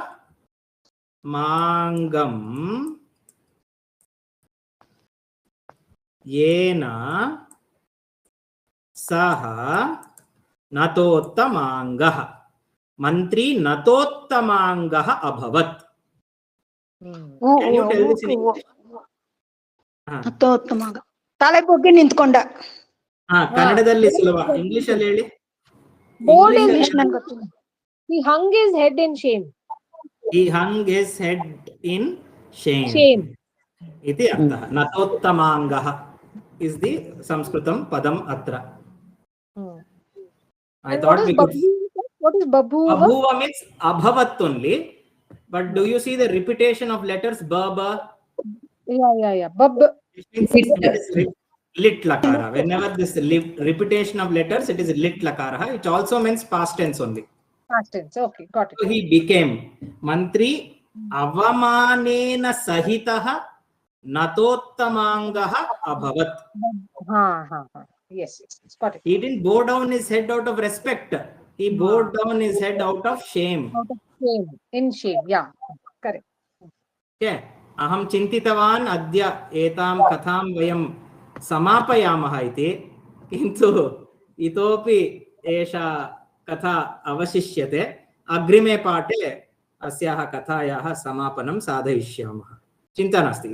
Yena Saha Natottamangah. Mantri Natottamangah Abhavat. Can you tell this in English? ತಲೆ ಬಗ್ಗಿ ನಿಂತ್ಕೊಂಡ. ಕನ್ನಡದಲ್ಲಿ ಸುಲಭ, English ಅಲ್ಲಿ ಹೇಳಿ. Board is he hung his head in shame. He hung his head in shame. Iti artha. Natottamangah is the Sanskritam padam atra. I thought we could. What is babuva? Babuva means abhavat only. But do you see the repetition of letters ba? Yeah. Bab. Lit lakara. Whenever this repetition of letters, it is lit lakara. It also means past tense only. Past tense. Okay, got it. So he became Mantri avamanena sahitaha natottamangah abhavat. Yes, got it. He didn't bow down his head out of respect. He bowed down his head out of shame. Out of shame. In shame. Yeah, correct. Okay. Aham chintitavan adya etam katham vayam samapayamah iti. Kintu itopi esha katha avashishyate. Agrime paate asyaha kathayaha samapanam sadhayishyamah. Chinta nasti.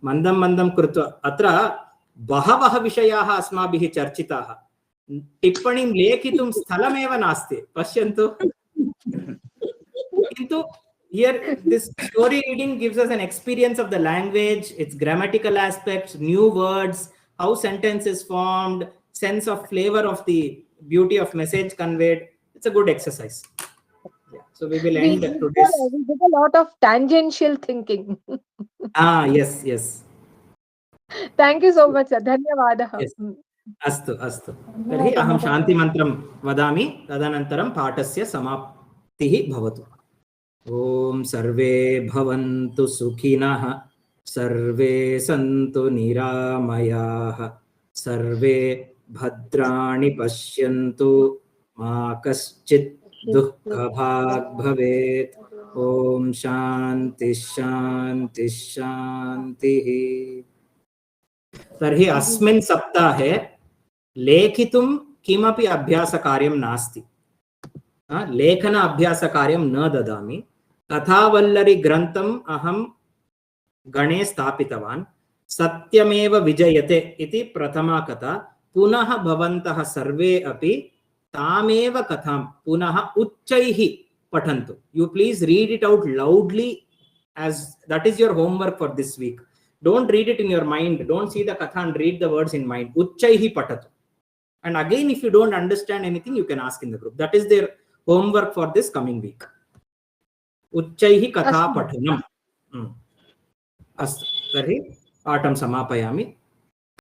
Mandam krutva. Atra बहवः विषयाः अस्माभिः चर्चिताः. टिप्पणीं लेखितुं स्थलमेव नास्ति. पश्यन्तु. किन्तु here this story reading gives us an experience of the language, its grammatical aspects, new words, how sentence is formed, sense of flavor of the beauty of message conveyed. It's a good exercise. So we will end today's. We did a lot of tangential thinking. Yes. Thank you so much, sir. Dhanyavadah. Yes. Astu. Tarhi aham shanti mantram vadami tadanantaram patasya samaptihi bhavatu. Om sarve bhavantu sukhinah sarve santu niramayah sarve bhadrani pashyantu ma kaschit dukkha bhag bhavet. Om shanti. तर्हि अस्मिन् सप्ताहे लेखितुं किमपि अभ्यासकार्यं नास्ति, लेखन अभ्यासकार्यं न ददामि। कथावल्लरी ग्रन्थम् अहं गणे स्थापितवान्। सत्यमेव विजयते इति प्रथमा कथा। पुनः भवन्तः सर्वे अपि तामेव कथां पुनः उच्चैः पठन्तु। You please read it out loudly, as that is your homework for this week. Don't read it in your mind. Don't see the katha and read the words in mind. Uccaihi patatu. And again, if you don't understand anything, you can ask in the group. That is their homework for this coming week. Uccaihi katha pathanam. Astu. Tarhi पाठं समापयामि।